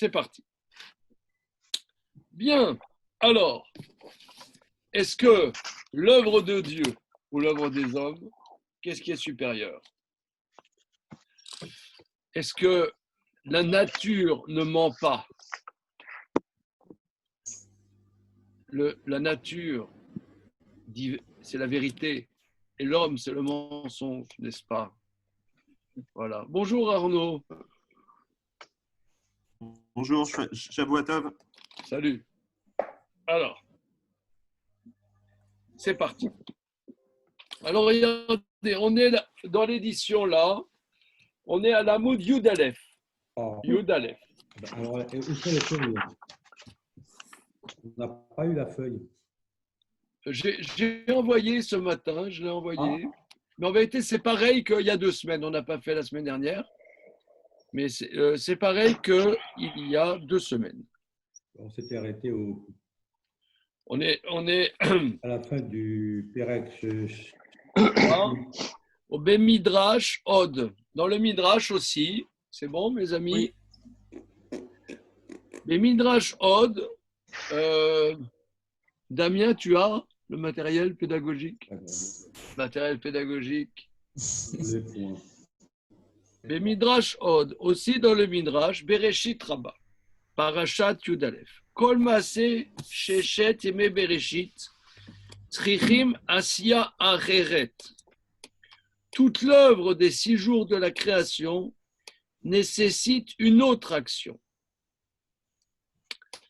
C'est parti. Bien. Alors, est-ce que l'œuvre de Dieu ou l'œuvre des hommes, qu'est-ce qui est supérieur? Est-ce que la nature ne ment pas? La nature, c'est la vérité, et l'homme, c'est le mensonge, n'est-ce pas? Voilà. Bonjour Arnaud. Bonjour, Shavuot Tov. Salut. Alors, c'est parti. Alors, regardez, on est là, dans l'édition là, on est à la Moud Yud Aleph. Yud Aleph. Alors, où sont les feuilles? On n'a pas eu la feuille. J'ai envoyé ce matin, je l'ai envoyé. Mais en vérité, c'est pareil qu'il y a 2 semaines. On n'a pas fait la semaine dernière. Mais c'est pareil qu'il y a 2 semaines. On s'était arrêté On est à la fin du Pérec. au Ben Midrash Od. Dans le Midrash aussi. C'est bon, mes amis? Oui. Ben Midrash Od. Damien, tu as le matériel pédagogique? Matériel pédagogique. Ben Midrash Od. Aussi dans le Midrash, Bereshit Rabbah. Parashat Yud Aleph. Kol Maaseh Sheshet Yemei Bereshit. Tzrichim Asya Acheret. Toute l'œuvre des 6 jours de la création nécessite une autre action.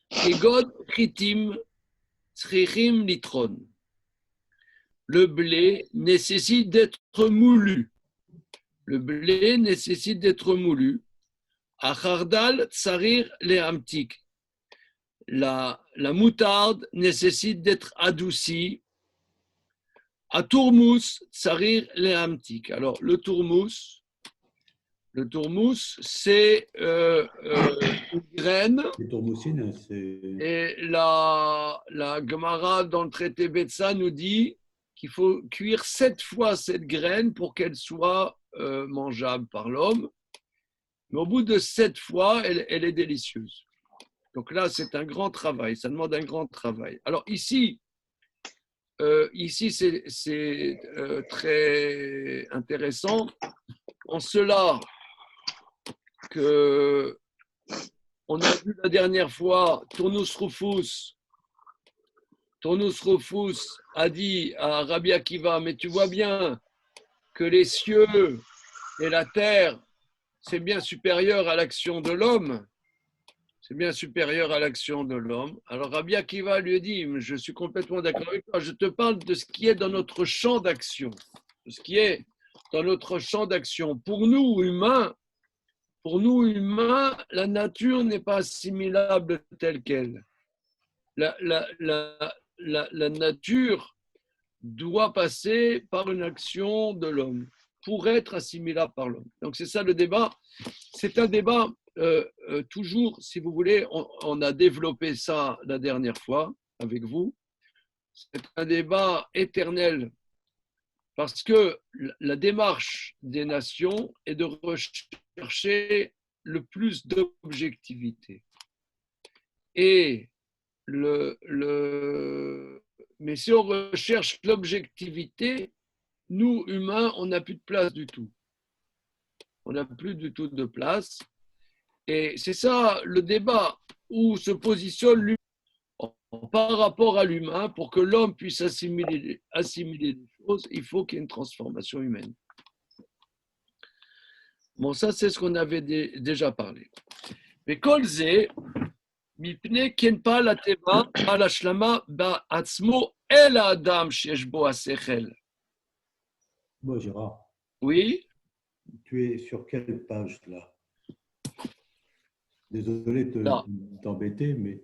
Kegod Kritim Tzrichim Litron. Le blé nécessite d'être moulu. Le blé nécessite d'être moulu. Achardal Tsarir Lehamtik. La moutarde nécessite d'être adoucie. Atourmous Tsarir Lehamtik. Alors, le tourmous, c'est une graine. Les tourmoussines, c'est. Et la Gemara dans le traité Betsa nous dit qu'il faut cuire 7 fois cette graine pour qu'elle soit mangeable par l'homme. Mais au bout de 7 fois, elle est délicieuse. Donc là, c'est un grand travail. Ça demande un grand travail. Alors ici c'est très intéressant en cela que on a vu la dernière fois, Tournus Rufus a dit à Rabbi Akiva, mais tu vois bien que les cieux et la terre, c'est bien supérieur à l'action de l'homme. C'est bien supérieur à l'action de l'homme. Alors Rabbi Akiva lui dit, je suis complètement d'accord avec toi, je te parle de ce qui est dans notre champ d'action. De ce qui est dans notre champ d'action. Pour nous, humains, la nature n'est pas assimilable telle qu'elle. La nature doit passer par une action de l'homme pour être assimilable par l'homme. Donc c'est ça le débat. C'est un débat, toujours, si vous voulez, on a développé ça la dernière fois avec vous. C'est un débat éternel parce que la démarche des nations est de rechercher le plus d'objectivité. Et mais si on recherche l'objectivité, nous, humains, on n'a plus de place du tout. On n'a plus du tout de place. Et c'est ça le débat où se positionne l'humain par rapport à l'humain. Pour que l'homme puisse assimiler les choses, il faut qu'il y ait une transformation humaine. Bon, ça, c'est ce qu'on avait déjà parlé. Mais Kolze, mipne kenpa la teva al hashlama ba'atzmo el adam sheyesh bo hasechel. Bon, Gérard. Oui. Tu es sur quelle page là? Désolé de t'embêter, mais.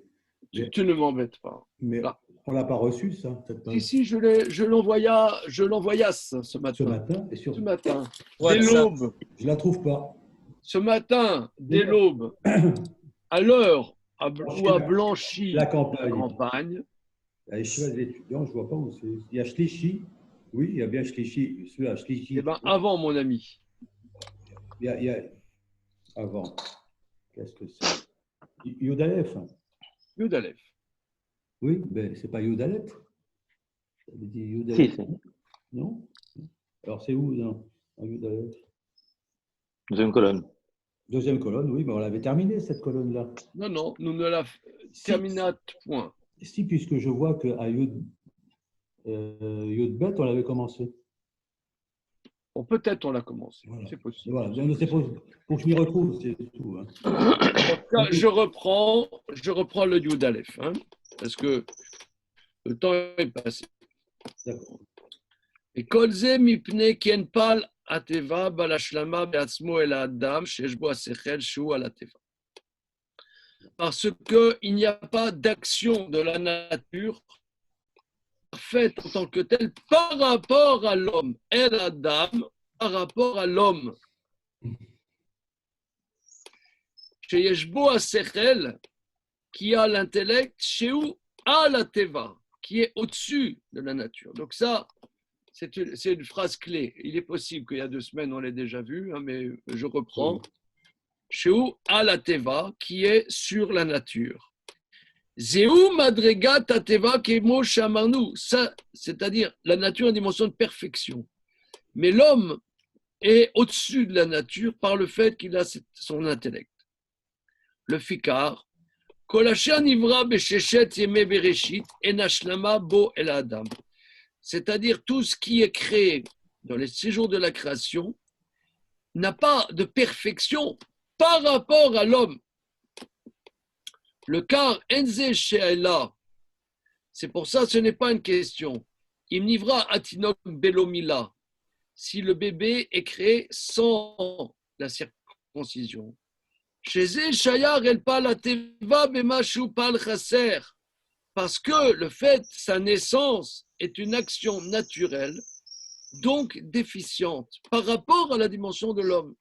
Tu ne m'embêtes pas. Mais là. On ne l'a pas reçu, ça, cette page. Si, je l'envoya ce matin. Ce matin et Ce matin. Ouais, dès l'aube. Je ne la trouve pas. Ce matin, dès l'aube, à l'heure où a blanchi la campagne. Les étudiants, je ne vois pas où c'est. Il y a Shlishi. Oui, il y a bien Shlishi. Celui-là, Shlishi. Eh bien, avant, mon ami. Il y a avant. Qu'est-ce que c'est? Yud Aleph. Yud Aleph. Oui, mais c'est pas Yud Aleph. Ça veut dire Yud Si, Aleph. si. Non? Alors c'est où, non? Yud Aleph. Deuxième colonne. Deuxième colonne, oui, mais on l'avait terminée, cette colonne-là. Non, nous ne la Si, terminat point. si, puisque je vois qu'à Yud Bet, on l'avait commencé. Bon, peut-être on l'a commencé, Voilà. c'est possible. Voilà, donc c'est pour que je m'y retrouve, c'est tout. Hein. Là, je reprends le Yud Aleph, hein, parce que le temps est passé. D'accord. Et kolze mipne ken pal ateva balashlama beatzmo el adam sheshbo asechel shu al ateva. Parce qu'il n'y a pas d'action de la nature faite en tant que telle par rapport à l'homme. El adam, par rapport à l'homme. Chez Yeshbo Asechel, qui a l'intellect, chez où à la teva, qui est au-dessus de la nature. Donc ça, c'est une phrase clé. Il est possible qu'il y a 2 semaines, on l'ait déjà vu, hein, mais je reprends. Chez où à la teva, qui est sur la nature. Zéou madrega tateva kemo shamarnu. Ça, c'est-à-dire la nature a une dimension de perfection. Mais l'homme est au-dessus de la nature par le fait qu'il a son intellect. Le fikar, Kolasher nivra besheshet yeme bereshit enashlama bo el adam. C'est-à-dire tout ce qui est créé dans les séjours de la création n'a pas de perfection par rapport à l'homme. Le car enze she'ela, c'est pour ça ce n'est pas une question. Imnivra atinok belomila, si le bébé est créé sans la circoncision. Parce que le fait, sa naissance est une action naturelle, donc déficiente par rapport à la dimension de l'homme.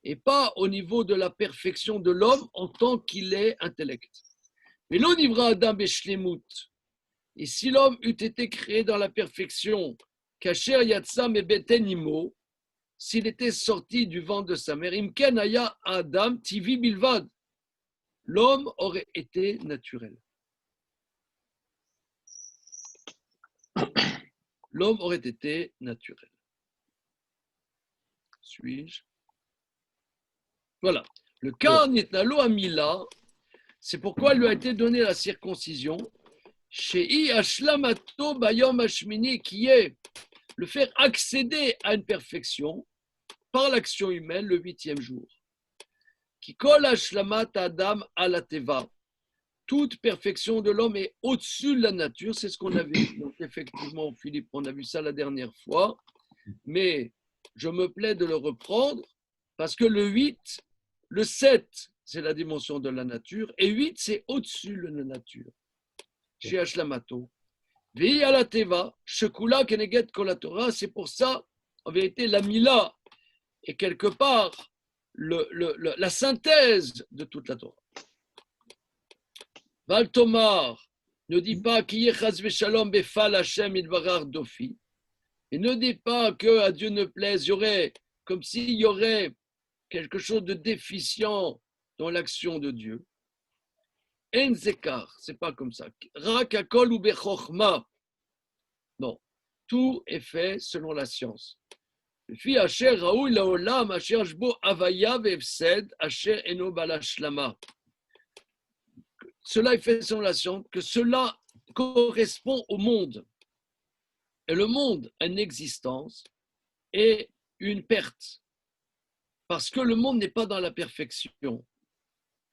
Et pas au niveau de la perfection de l'homme en tant qu'il est intellect. Et si l'homme eût été créé dans la perfection, Kasher Yatsam et Betenimo, s'il était sorti du ventre de sa mère, Imken Aya Adam Tivi Bilvad, l'homme aurait été naturel. L'homme aurait été naturel. Suis-je? Voilà. Le cas Nitnalo Amila, c'est pourquoi il lui a été donné la circoncision, Shei Ashlamato Bayom Ashmini, qui est le faire accéder à une perfection par l'action humaine le 8e jour. Qui colle Ashlamat Adam à la Teva. Toute perfection de l'homme est au-dessus de la nature, c'est ce qu'on a vu. Donc effectivement, Philippe, on a vu ça la dernière fois, mais je me plais de le reprendre parce que le 8, le 7, c'est la dimension de la nature, et 8, c'est au-dessus de la nature. Chez Ashlamato. Vei à la Teva, Shekula Keneget Kolatora, c'est pour ça, en vérité, la Mila est quelque part la synthèse de toute la Torah. Val Tomar ne dit pas qu'il y ait Chaz Veshalom Befal Hashem Idvarar Dofi, et ne dit pas que à Dieu ne plaise, il y aurait comme s'il y aurait quelque chose de déficient dans l'action de Dieu. En Zekar, c'est pas comme ça. Rakakol ou Bechorma. Non, tout est fait selon la science. Fi Asher Raoul Laolam Asher Jbo Avaya Vefsed Asher Eno Balashlama. Cela est fait selon la science, que cela correspond au monde. Et le monde a une existence et une perte. Parce que le monde n'est pas dans la perfection.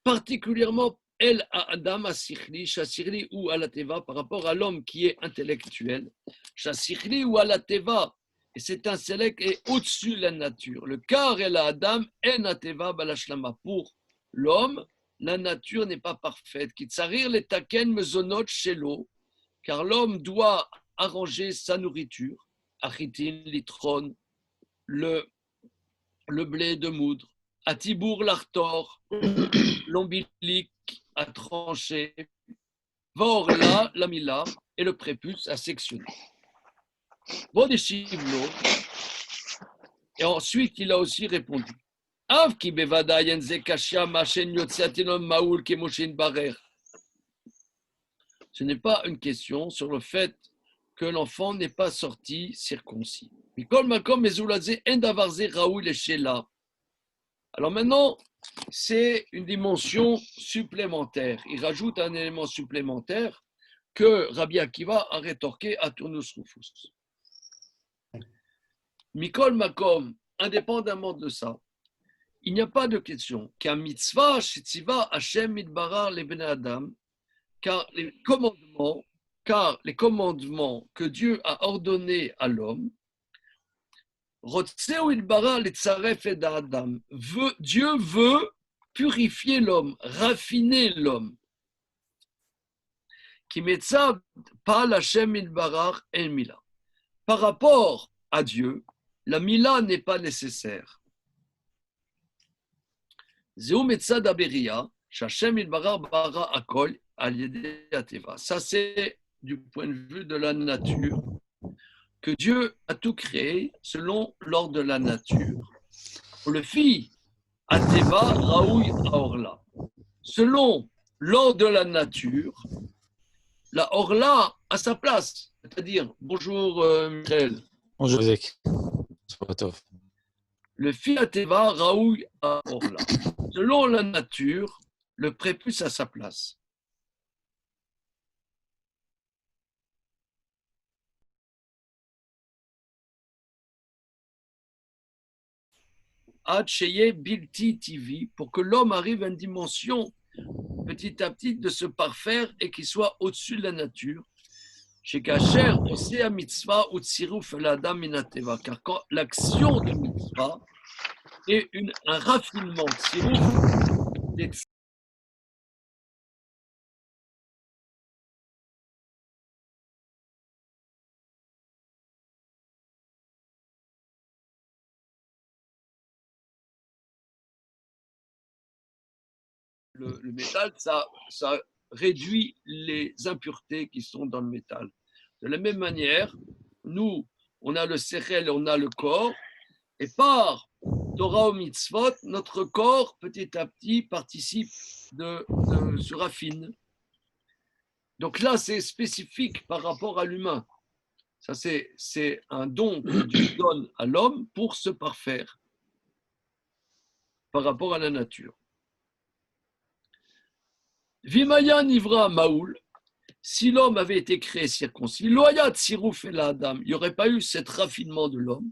Particulièrement, El Adam Asichli, Shassirli ou Alateva, par rapport à l'homme qui est intellectuel. Shassirli ou Alateva, et cet intellect est au-dessus de la nature. Le car El Adam en Ateva Balashlama. Pour l'homme, la nature n'est pas parfaite. Kitsarir les taken mezonot shelo, car l'homme doit arranger sa nourriture, achitin, litron, le blé de moudre, atibour l'artor, l'ombilic à trancher, vorla, l'amila, et le prépuce à sectionner. Et ensuite, il a aussi répondu. Av ki bevada yenze kashia machen yotziatinom maoul kemoshin barer. Ce n'est pas une question sur le fait que l'enfant n'est pas sorti circoncis. Mikol makom mezulaze endavarze raoul et shela. Alors maintenant, c'est une dimension supplémentaire. Il rajoute un élément supplémentaire que Rabbi Akiva a rétorqué à Turnus Rufus. Mikol Makom, indépendamment de ça, il n'y a pas de question qu'un mitzvah, shetziva Hashem mitbarar le bnei Adam, car les commandements que Dieu a ordonnés à l'homme, Dieu veut purifier l'homme, raffiner l'homme. Par rapport à Dieu, la mila n'est pas nécessaire. Ça, c'est du point de vue de la nature, que Dieu a tout créé selon l'ordre de la nature. Pour le fils, Ateva, Raoui, Aorla. Selon l'ordre de la nature, la Orla a sa place. C'est-à-dire, bonjour Michel. Bonjour Isaac. Le fils Ateva, Raoui, Aorla. Selon la nature, le prépuce a sa place. Bilti TV, pour que l'homme arrive à une dimension petit à petit de se parfaire et qu'il soit au-dessus de la nature. Chez Kacher, Osea Mitzvah ou Tsiruf l'Adam Minateva, car quand l'action de Mitzvah est un raffinement, Tsiruf, le métal, ça réduit les impuretés qui sont dans le métal. De la même manière, nous, on a le sechel, on a le corps, et par Torah ou mitzvot, notre corps, petit à petit, participe se raffine. Donc là, c'est spécifique par rapport à l'humain. Ça, c'est un don que Dieu donne à l'homme pour se parfaire par rapport à la nature. Vimaya Nivra Maoul, si l'homme avait été créé circoncis, Loyat Sirouf et la Adam, il n'y aurait pas eu cet raffinement de l'homme,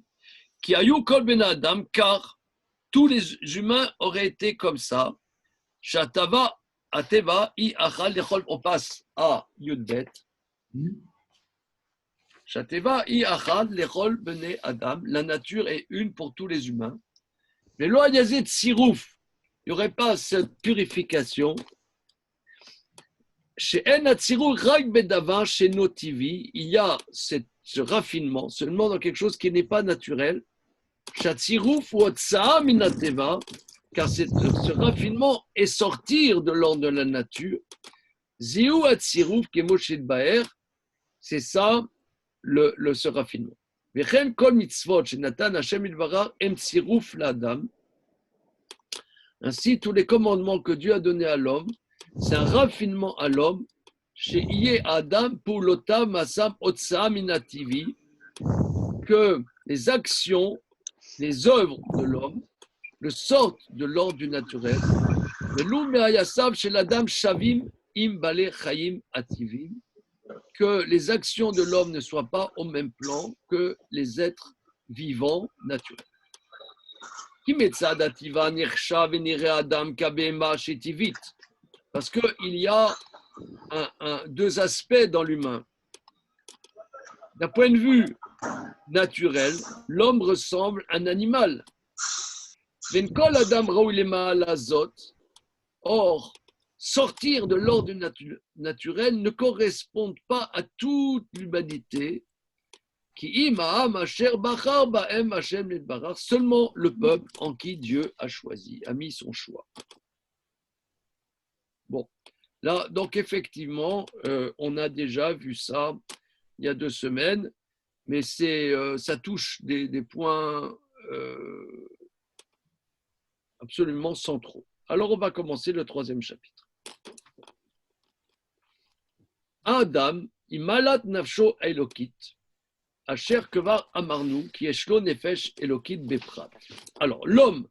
qui a eu Kol Ben Adam, car tous les humains auraient été comme ça. Shatava Ateva I Achal Lechol, on passe à Yudbet. Shateva I Achal Lechol Bene Adam, la nature est une pour tous les humains. Mais Loyazet Sirouf, il n'y aurait pas cette purification. Chez Enatsiru Rak Bedava, chez Notivi, il y a ce raffinement seulement dans quelque chose qui n'est pas naturel. Shatsiruf ou Otsaa Minateva, car ce raffinement est sortir de l'ordre de la nature. Ziu Atsiruf Kemoshet Baer, c'est ça ce raffinement. Vechen Kol Mitzvot, chez Natan Hashem Ilvara, Emtsiruf L'Adam. Ainsi, tous les commandements que Dieu a donnés à l'homme, c'est un raffinement à l'homme chez Iye Adam pour l'Ota Masam Otsa Minativi, que les actions, les œuvres de l'homme le sortent de l'ordre du naturel. Le Loum Ayasav chez l'Adam Shavim Im Bale Chaim Ativim, que les actions de l'homme ne soient pas au même plan que les êtres vivants naturels. Parce qu'il y a deux aspects dans l'humain. D'un point de vue naturel, l'homme ressemble à un animal. Or, sortir de l'ordre naturel ne correspond pas à toute l'humanité. Seulement le peuple en qui Dieu a choisi, a mis son choix. Bon, là, donc effectivement, on a déjà vu ça il y a 2 semaines, mais ça touche des points absolument centraux. Alors, on va commencer le troisième chapitre. Adam, imalat nafsho elokit, asher kvar amarnu, qui eshlo nefesh elokit beprat. Alors, l'homme,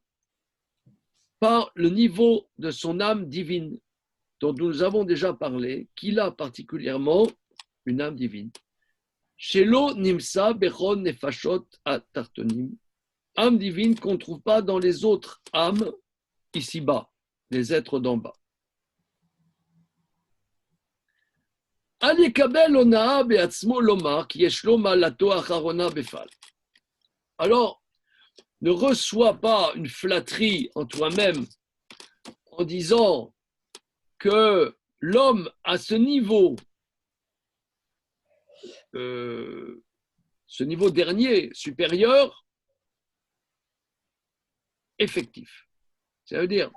par le niveau de son âme divine, dont nous avons déjà parlé, qu'il a particulièrement une âme divine. Shelo nimsa bechon nefashot atartonim, âme divine qu'on ne trouve pas dans les autres âmes ici-bas, les êtres d'en bas. Alors, ne reçois pas une flatterie en toi-même en disant que l'homme à ce niveau dernier, supérieur, effectif. Ça veut dire,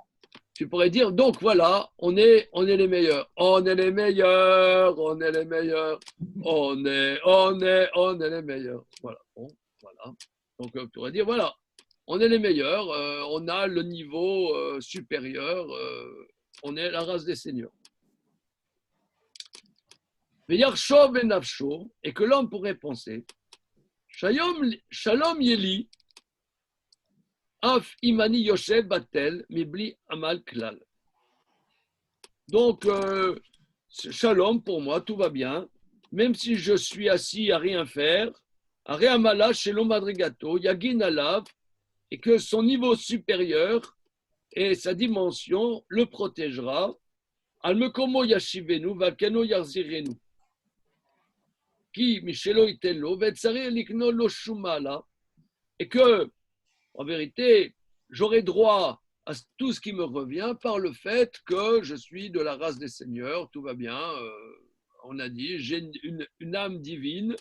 tu pourrais dire, donc voilà, on est les meilleurs. On est les meilleurs, on est les meilleurs, on est les meilleurs. Voilà, bon, voilà. Donc, tu pourrais dire, voilà, on est les meilleurs, on a le niveau supérieur, on est la race des seigneurs. Et que l'homme pourrait penser, Shalom Yeli, Af Imani Yosef Batel, Mibli Amal Klal. Donc, Shalom pour moi, tout va bien, même si je suis assis à rien faire, à Réamala, Shelom Madrigato, Yagin Alav, et que son niveau supérieur et sa dimension le protégera. Al-Mekomo Yashivenu, Valkeno Yarzirenu. Qui Michelo Itello, Vetsari Likno Lo Shumala, et que, en vérité, j'aurai droit à tout ce qui me revient par le fait que je suis de la race des seigneurs, tout va bien. On a dit, j'ai une âme divine,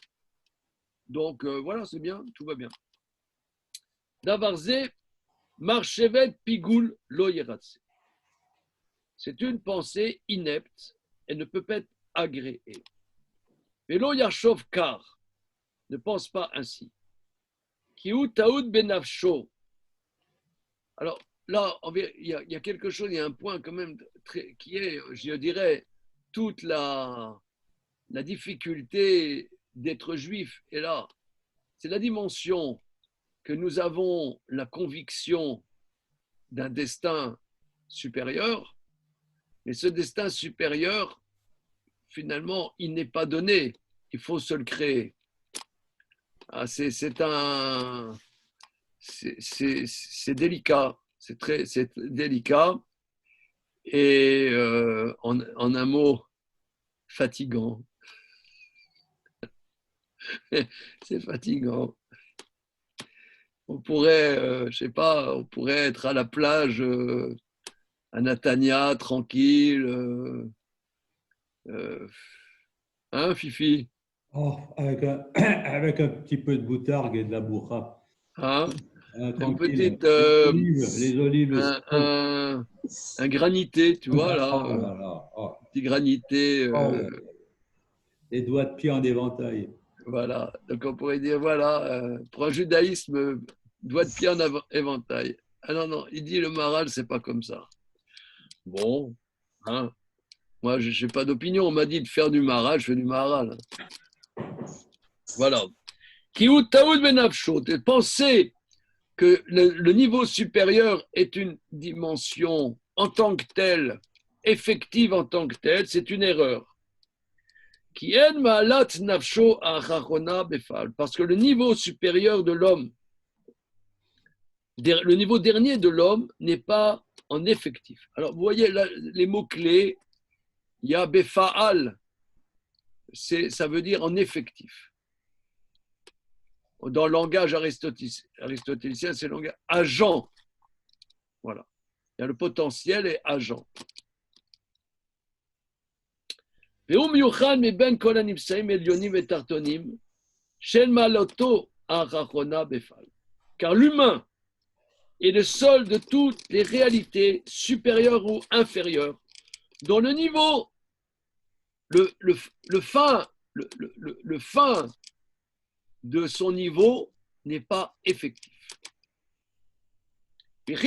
donc voilà, c'est bien, tout va bien. Davarze, Marchevet Pigoul Lo Yeratse. C'est une pensée inepte, elle ne peut pas être agréée. Velo Yarshov Kar, ne pense pas ainsi. Kiou Taoud Benafsho. Alors là, il y a quelque chose, il y a un point quand même qui est, je dirais, toute la difficulté d'être juif. Et là, c'est la dimension que nous avons la conviction d'un destin supérieur, mais ce destin supérieur, finalement, il n'est pas donné, il faut se le créer. Ah, c'est délicat, c'est délicat et en un mot, fatigant. C'est fatigant. On pourrait, je sais pas, on pourrait être à la plage à Natania, tranquille. Hein, Fifi? Oh, avec un petit peu de boutargue et de la bourra. Hein? Une Tranquille. petite, Les olives. un granité, tu vois, là. Oh là là. Oh. Un petit granité. Oh. Les doigts de pied en éventail. Voilà. Donc, on pourrait dire, voilà, pour un judaïsme, doigt de pied en éventail. Ah non, non, il dit le maral, c'est pas comme ça. Bon, hein. Moi, je n'ai pas d'opinion. On m'a dit de faire du maral, je fais du maral. Voilà. Kiou Taoud Benafsho, penser que le niveau supérieur est une dimension en tant que telle, effective en tant que telle, c'est une erreur. Qui aide Maalat Nafsho Achachona Befal, parce que le niveau supérieur de l'homme, le niveau dernier de l'homme n'est pas en effectif. Alors, vous voyez là, les mots-clés, il y a Befaal, ça veut dire en effectif. Dans le langage aristotélicien, c'est le langage agent. Voilà. Il y a le potentiel et agent. Car l'humain est le seul de toutes les réalités supérieures ou inférieures, dont le niveau, le fin de son niveau n'est pas effectif. Est-ce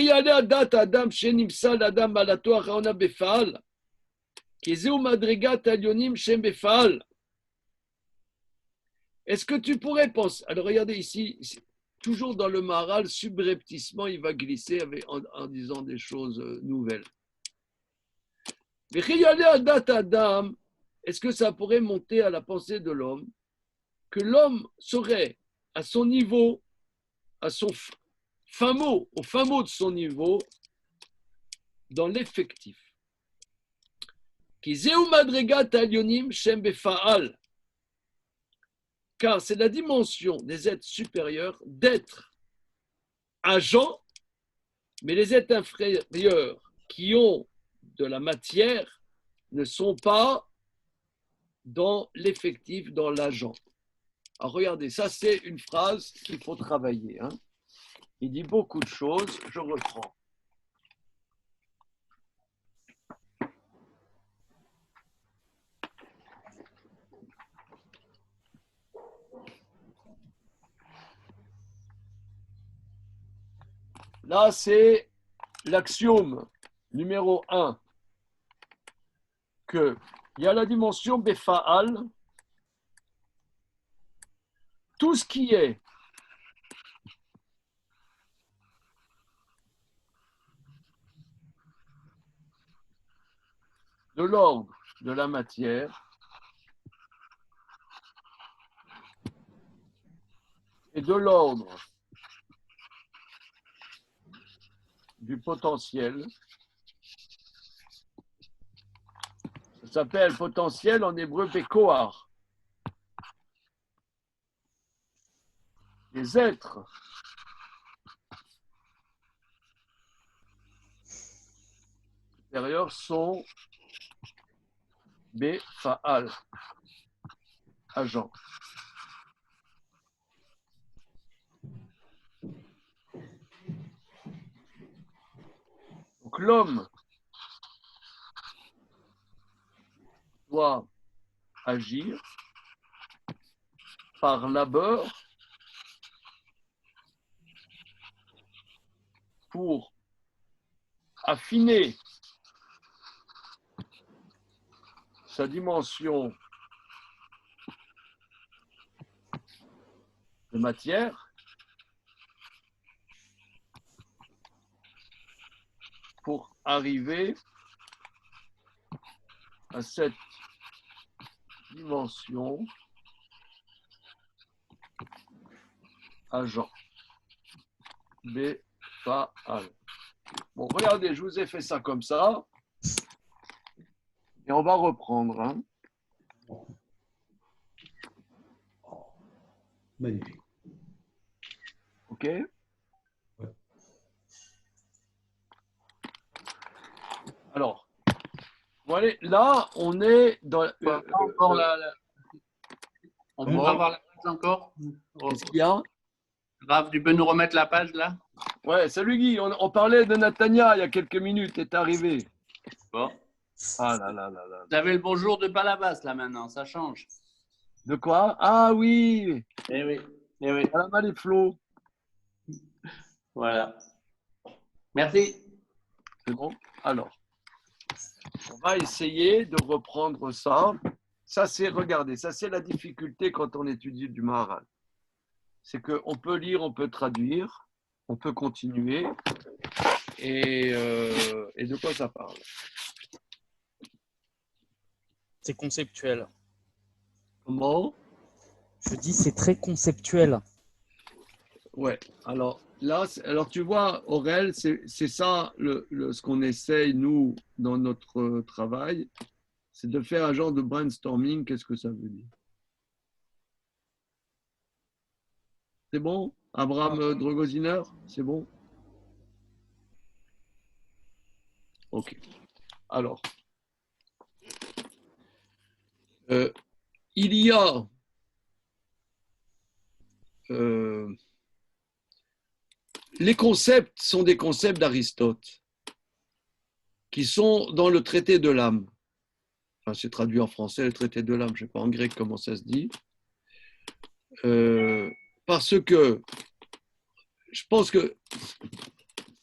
que tu pourrais penser. Alors regardez ici, toujours dans le Maharal, subrepticement, il va glisser en disant des choses nouvelles. Est-ce que ça pourrait monter à la pensée de l'homme que l'homme serait à son niveau, à son fin mot, au fin mot de son niveau, dans l'effectif. Car c'est la dimension des êtres supérieurs d'être agents, mais les êtres inférieurs qui ont de la matière ne sont pas dans l'effectif, dans l'agent. Alors regardez, ça c'est une phrase qu'il faut travailler. Il dit beaucoup de choses, je reprends. Là, c'est l'axiome numéro 1, qu'il y a la dimension Befa'al, tout ce qui est de l'ordre de la matière et de l'ordre du potentiel. Ça s'appelle potentiel en hébreu Bekoar. Les êtres supérieurs sont Befa'al, agents. Donc l'homme doit agir par labeur pour affiner sa dimension de matière pour arriver à cette dimension agent. Befa'al. Bon, regardez, je vous ai fait ça comme ça. Et on va reprendre. Magnifique. OK? Ouais. Alors, voilà, là, on est dans. On va avoir la page encore. Qu'est-ce qu'il y a? Raph, tu peux nous remettre la page là? Ouais, salut Guy, on parlait de Natania il y a quelques minutes, t'es arrivé. Bon. Ah là là là là. Vous avez le bonjour de Palavas là maintenant, ça change. De quoi? Ah oui, Eh oui, eh oui. voilà les flots. Voilà. Merci. C'est bon? Alors, on va essayer de reprendre ça. Ça, c'est, regardez, ça, c'est la difficulté quand on étudie du Maharal. C'est qu'on peut lire, on peut traduire, on peut continuer. Et de quoi ça parle? C'est conceptuel. Comment? Je dis c'est très conceptuel. Ouais, alors là, alors tu vois, Aurel, c'est ça ce qu'on essaye, nous, dans notre travail, c'est de faire un genre de brainstorming. Qu'est-ce que ça veut dire? C'est bon? Abraham Drogoziner, c'est bon? Ok. Alors, il y a les concepts sont des concepts d'Aristote qui sont dans le traité de l'âme. Enfin, c'est traduit en français, le traité de l'âme, je ne sais pas en grec comment ça se dit. Parce que je pense que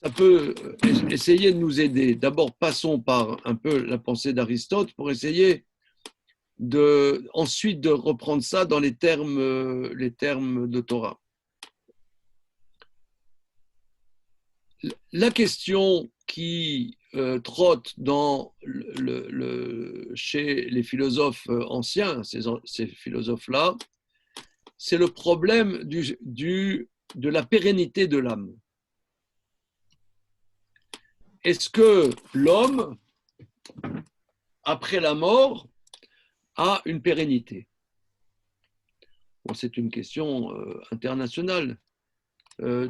ça peut essayer de nous aider. D'abord, passons par un peu la pensée d'Aristote pour essayer ensuite de reprendre ça dans les termes de Torah. La question qui trotte chez les philosophes anciens, ces philosophes-là, c'est le problème de la pérennité de l'âme. Est-ce que l'homme, après la mort, a une pérennité? Bon, c'est une question internationale.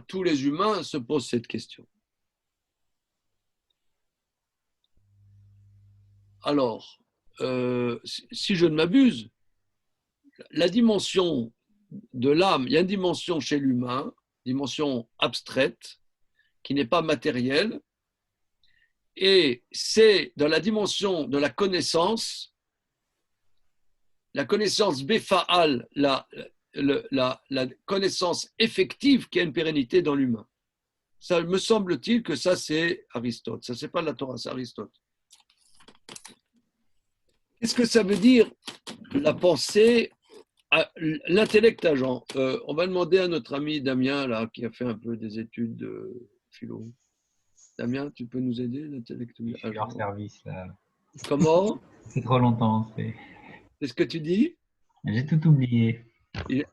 Tous les humains se posent cette question. Alors, si je ne m'abuse, la dimension de l'âme, il y a une dimension chez l'humain, dimension abstraite, qui n'est pas matérielle, et c'est dans la dimension de la connaissance béfa'al, la connaissance effective qui a une pérennité dans l'humain. Ça me semble-t-il que ça, c'est Aristote. Ça, c'est pas la Torah, c'est Aristote. Qu'est-ce que ça veut dire, la pensée, l'intellect agent? On va demander à notre ami Damien, là, qui a fait un peu des études de philo. Damien, tu peux nous aider, l'intellect agent? Je suis hors service, là. Comment? C'est trop longtemps. C'est ce que tu dis? J'ai tout oublié. Il a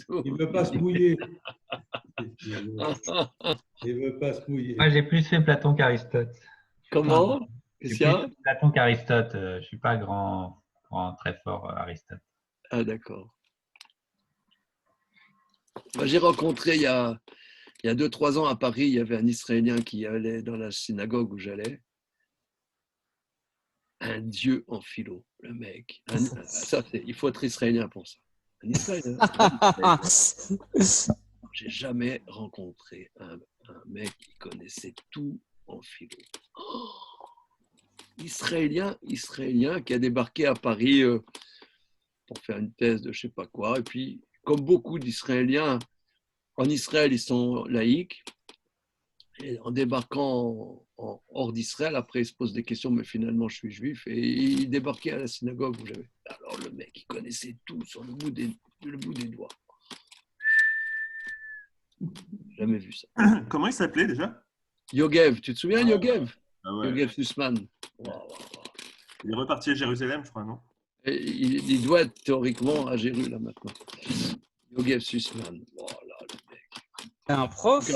tout. Il ne veut pas se mouiller. Il ne veut pas se mouiller. Moi, j'ai plus fait Platon qu'Aristote. Comment? J'ai Qu'est-ce qu'il y plus a? fait Platon qu'Aristote. Je ne suis pas très fort Aristote. Ah, d'accord. J'ai rencontré il y a 2-3 ans à Paris, il y avait un Israélien qui allait dans la synagogue où j'allais. Un dieu en philo, le mec. Il faut être israélien pour ça. Un Israélien. J'ai jamais rencontré un mec qui connaissait tout en philo. Oh, Israélien qui a débarqué à Paris pour faire une thèse de je sais pas quoi. Et puis, comme beaucoup d'Israéliens, en Israël, ils sont laïcs. Et en débarquant hors d'Israël, après, il se pose des questions, mais finalement, je suis juif. Et il débarquait à la synagogue où j'avais. Alors, le mec, il connaissait tout sur le bout des doigts. Jamais vu ça. Comment il s'appelait déjà? Yogev, tu te souviens, Yogev? Ah ouais. Yogev Sussman. Wow. Il est reparti à Jérusalem, je crois, non? Et il doit être théoriquement à Jérusalem là maintenant. Yogev Sussman. Voilà, le mec. C'est un prof.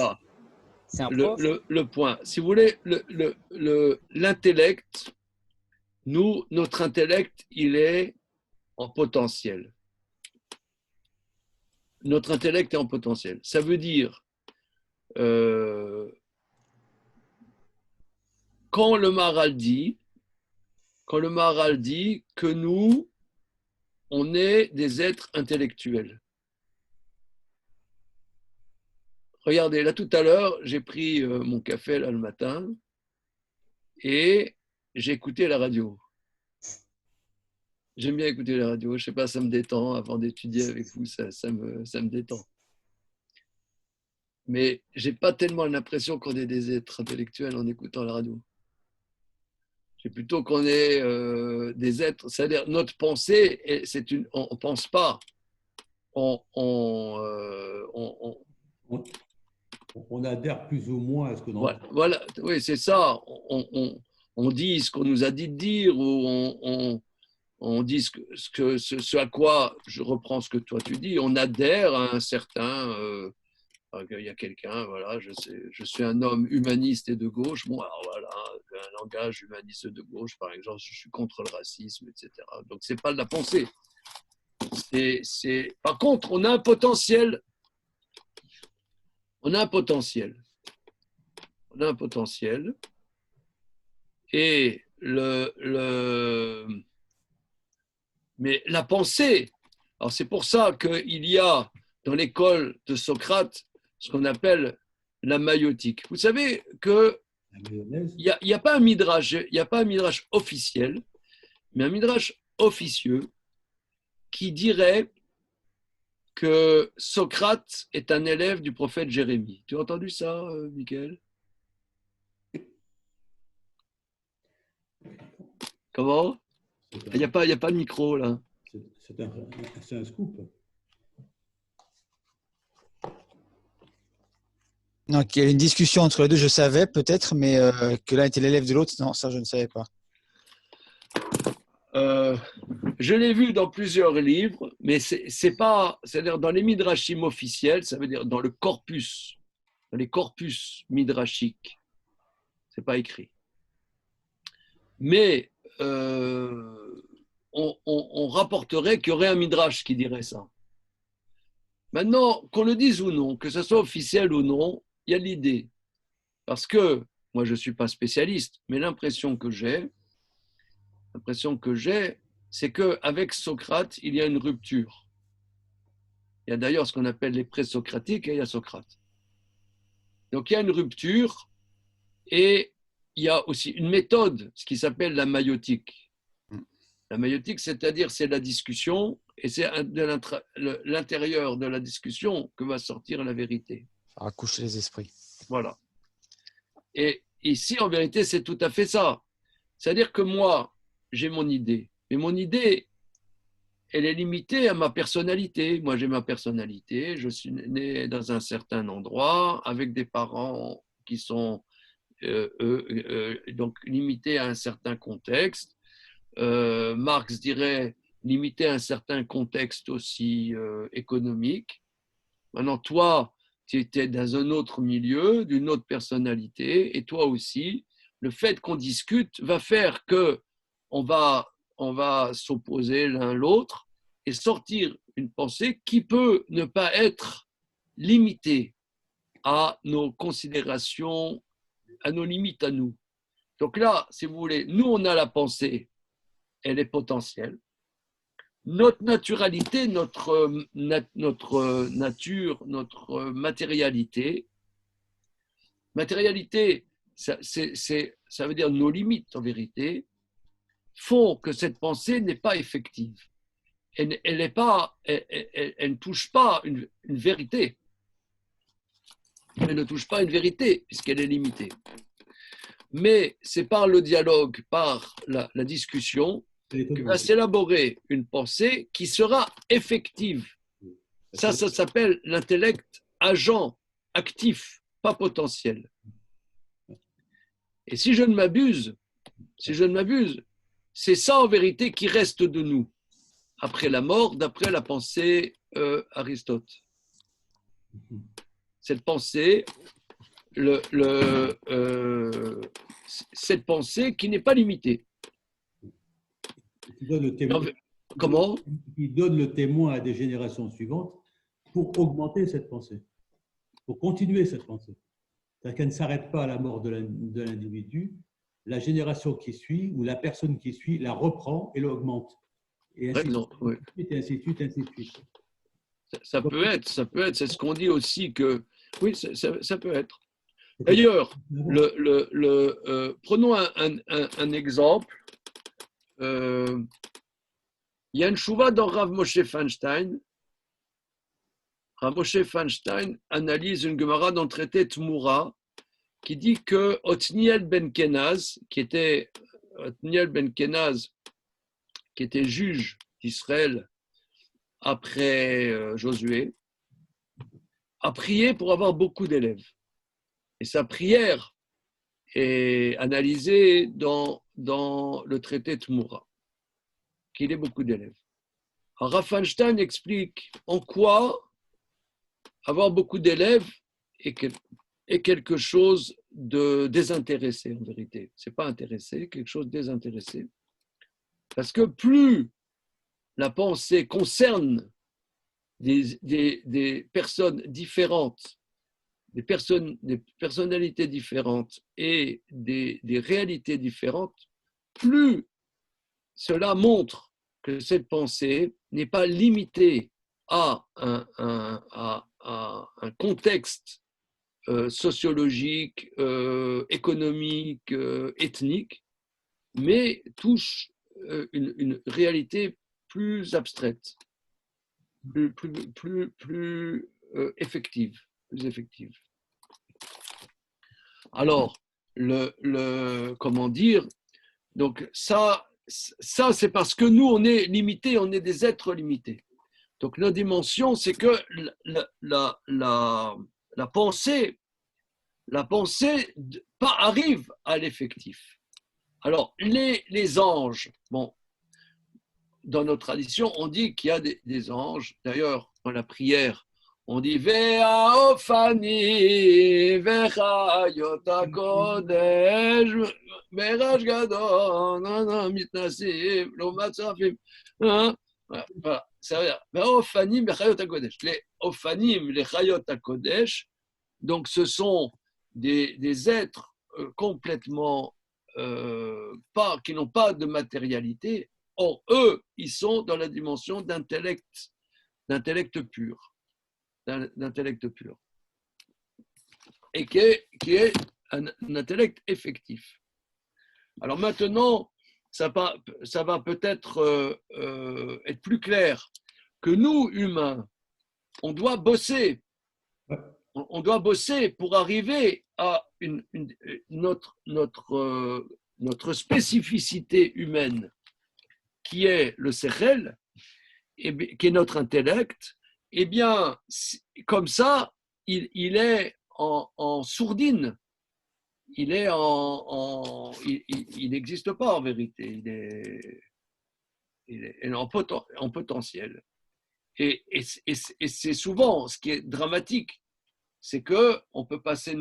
C'est un prof. Le point. Si vous voulez, l'intellect, notre intellect, il est en potentiel. Notre intellect est en potentiel. Ça veut dire, quand le Maharal dit que nous, on est des êtres intellectuels. Regardez, là tout à l'heure, j'ai pris mon café là le matin et j'ai écouté la radio. J'aime bien écouter la radio, je sais pas, ça me détend. Avant d'étudier avec vous, ça me détend. Mais j'ai pas tellement l'impression qu'on est des êtres intellectuels en écoutant la radio. C'est plutôt qu'on est des êtres, c'est-à-dire notre pensée, on pense pas, on adhère plus ou moins à ce que l'on voilà, oui, c'est ça. On dit ce qu'on nous a dit de dire, ou on dit ce à quoi, je reprends ce que toi tu dis, on adhère à un certain, il y a quelqu'un, voilà, je suis un homme humaniste et de gauche, bon, alors voilà, un langage humaniste de gauche, par exemple, je suis contre le racisme, etc. Donc, ce n'est pas de la pensée. Par contre, on a un potentiel. On a un potentiel. Et mais la pensée, alors c'est pour ça qu'il y a dans l'école de Socrate ce qu'on appelle la maïotique. Vous savez qu'il n'y a pas un midrash, officiel, mais un midrash officieux qui dirait que Socrate est un élève du prophète Jérémie. Tu as entendu ça, Michael? Comment? Il n'y a pas de micro, là. C'est un scoop. Non, qu'il y a une discussion entre les deux, je savais peut-être, mais que l'un était l'élève de l'autre, non, ça je ne savais pas. Je l'ai vu dans plusieurs livres, mais c'est pas, c'est-à-dire dans les midrashim officiels, ça veut dire dans le corpus, dans les corpus midrashiques, c'est pas écrit. Mais on rapporterait qu'il y aurait un midrash qui dirait ça. Maintenant, qu'on le dise ou non, que ce soit officiel ou non, il y a l'idée. Parce que moi, je ne suis pas spécialiste, mais l'impression que j'ai, c'est qu'avec Socrate, il y a une rupture. Il y a d'ailleurs ce qu'on appelle les présocratiques et il y a Socrate. Donc il y a une rupture et il y a aussi une méthode, ce qui s'appelle la maïotique. La maïotique, c'est-à-dire c'est la discussion et c'est de l'intérieur de la discussion que va sortir la vérité. Accoucher les esprits. Voilà. Et ici, en vérité, c'est tout à fait ça. C'est-à-dire que moi, j'ai mon idée. Mais mon idée, elle est limitée à ma personnalité. Moi, j'ai ma personnalité. Je suis né dans un certain endroit avec des parents qui sont donc limités à un certain contexte. Marx dirait limité à un certain contexte aussi économique. Maintenant, toi, tu étais dans un autre milieu, d'une autre personnalité, et toi aussi, le fait qu'on discute va faire que on va s'opposer l'un l'autre et sortir une pensée qui peut ne pas être limitée à nos considérations, à nos limites à nous. Donc là, si vous voulez, nous, on a la pensée, elle est potentielle. Notre naturalité, notre nature, notre matérialité, ça veut dire nos limites en vérité, font que cette pensée n'est pas effective. Elle ne touche pas une vérité. Elle ne touche pas une vérité puisqu'elle est limitée. Mais c'est par le dialogue, par la discussion, que va s'élaborer une pensée qui sera effective. Ça s'appelle l'intellect agent, actif, pas potentiel. Et si je ne m'abuse, c'est ça en vérité qui reste de nous après la mort, d'après la pensée Aristote. Cette pensée, cette pensée qui n'est pas limitée. Qui donne le témoin, Comment? qui donne le témoin à des générations suivantes pour augmenter cette pensée, pour continuer cette pensée. C'est-à-dire qu'elle ne s'arrête pas à la mort de l'individu, la génération qui suit ou la personne qui suit la reprend et l'augmente. Et ainsi de suite. Ça peut être, c'est ce qu'on dit aussi que, oui, ça peut être. D'ailleurs, prenons un exemple. Il y a une chouva dans Rav Moshe Feinstein. Rav Moshe Feinstein analyse une Gemara dans le traité Tmura qui dit que Othniel ben Kenaz, qui était juge d'Israël après Josué, a prié pour avoir beaucoup d'élèves. Et sa prière est analysée dans le traité Tmura, qu'il ait beaucoup d'élèves. Alors, Rav Feinstein explique en quoi avoir beaucoup d'élèves est quelque chose de désintéressé en vérité. Ce n'est pas intéressé, quelque chose de désintéressé. Parce que plus la pensée concerne des personnes différentes, des personnalités différentes et des réalités différentes, plus cela montre que cette pensée n'est pas limitée à un contexte sociologique, économique, ethnique, mais touche une réalité plus abstraite. plus effective. Plus effective. Alors, comment dire, donc ça c'est parce que nous, on est limités, on est des êtres limités. Donc, notre dimension, c'est que la pensée pas arrive à l'effectif. Alors, les anges, bon, dans notre tradition, on dit qu'il y a des anges. D'ailleurs, dans la prière, on dit Vea ofani vechayot hakodesh berash gadol mitnasim lo matzafim. Voilà, ça veut dire Vea ofanim vechayot hakodesh. Les ofanim, les chayot hakodesh, donc ce sont des êtres complètement qui n'ont pas de matérialité. Or, eux, ils sont dans la dimension d'intellect pur. D'intellect pur. Et qui est un intellect effectif. Alors maintenant, ça va peut-être être plus clair que nous, humains, on doit bosser. On doit bosser pour arriver à notre spécificité humaine, qui est le sechel, qui est notre intellect. Eh bien, comme ça, il est en sourdine. Il n'existe pas en vérité. Il est en potentiel. Et c'est souvent ce qui est dramatique, c'est qu'on peut passer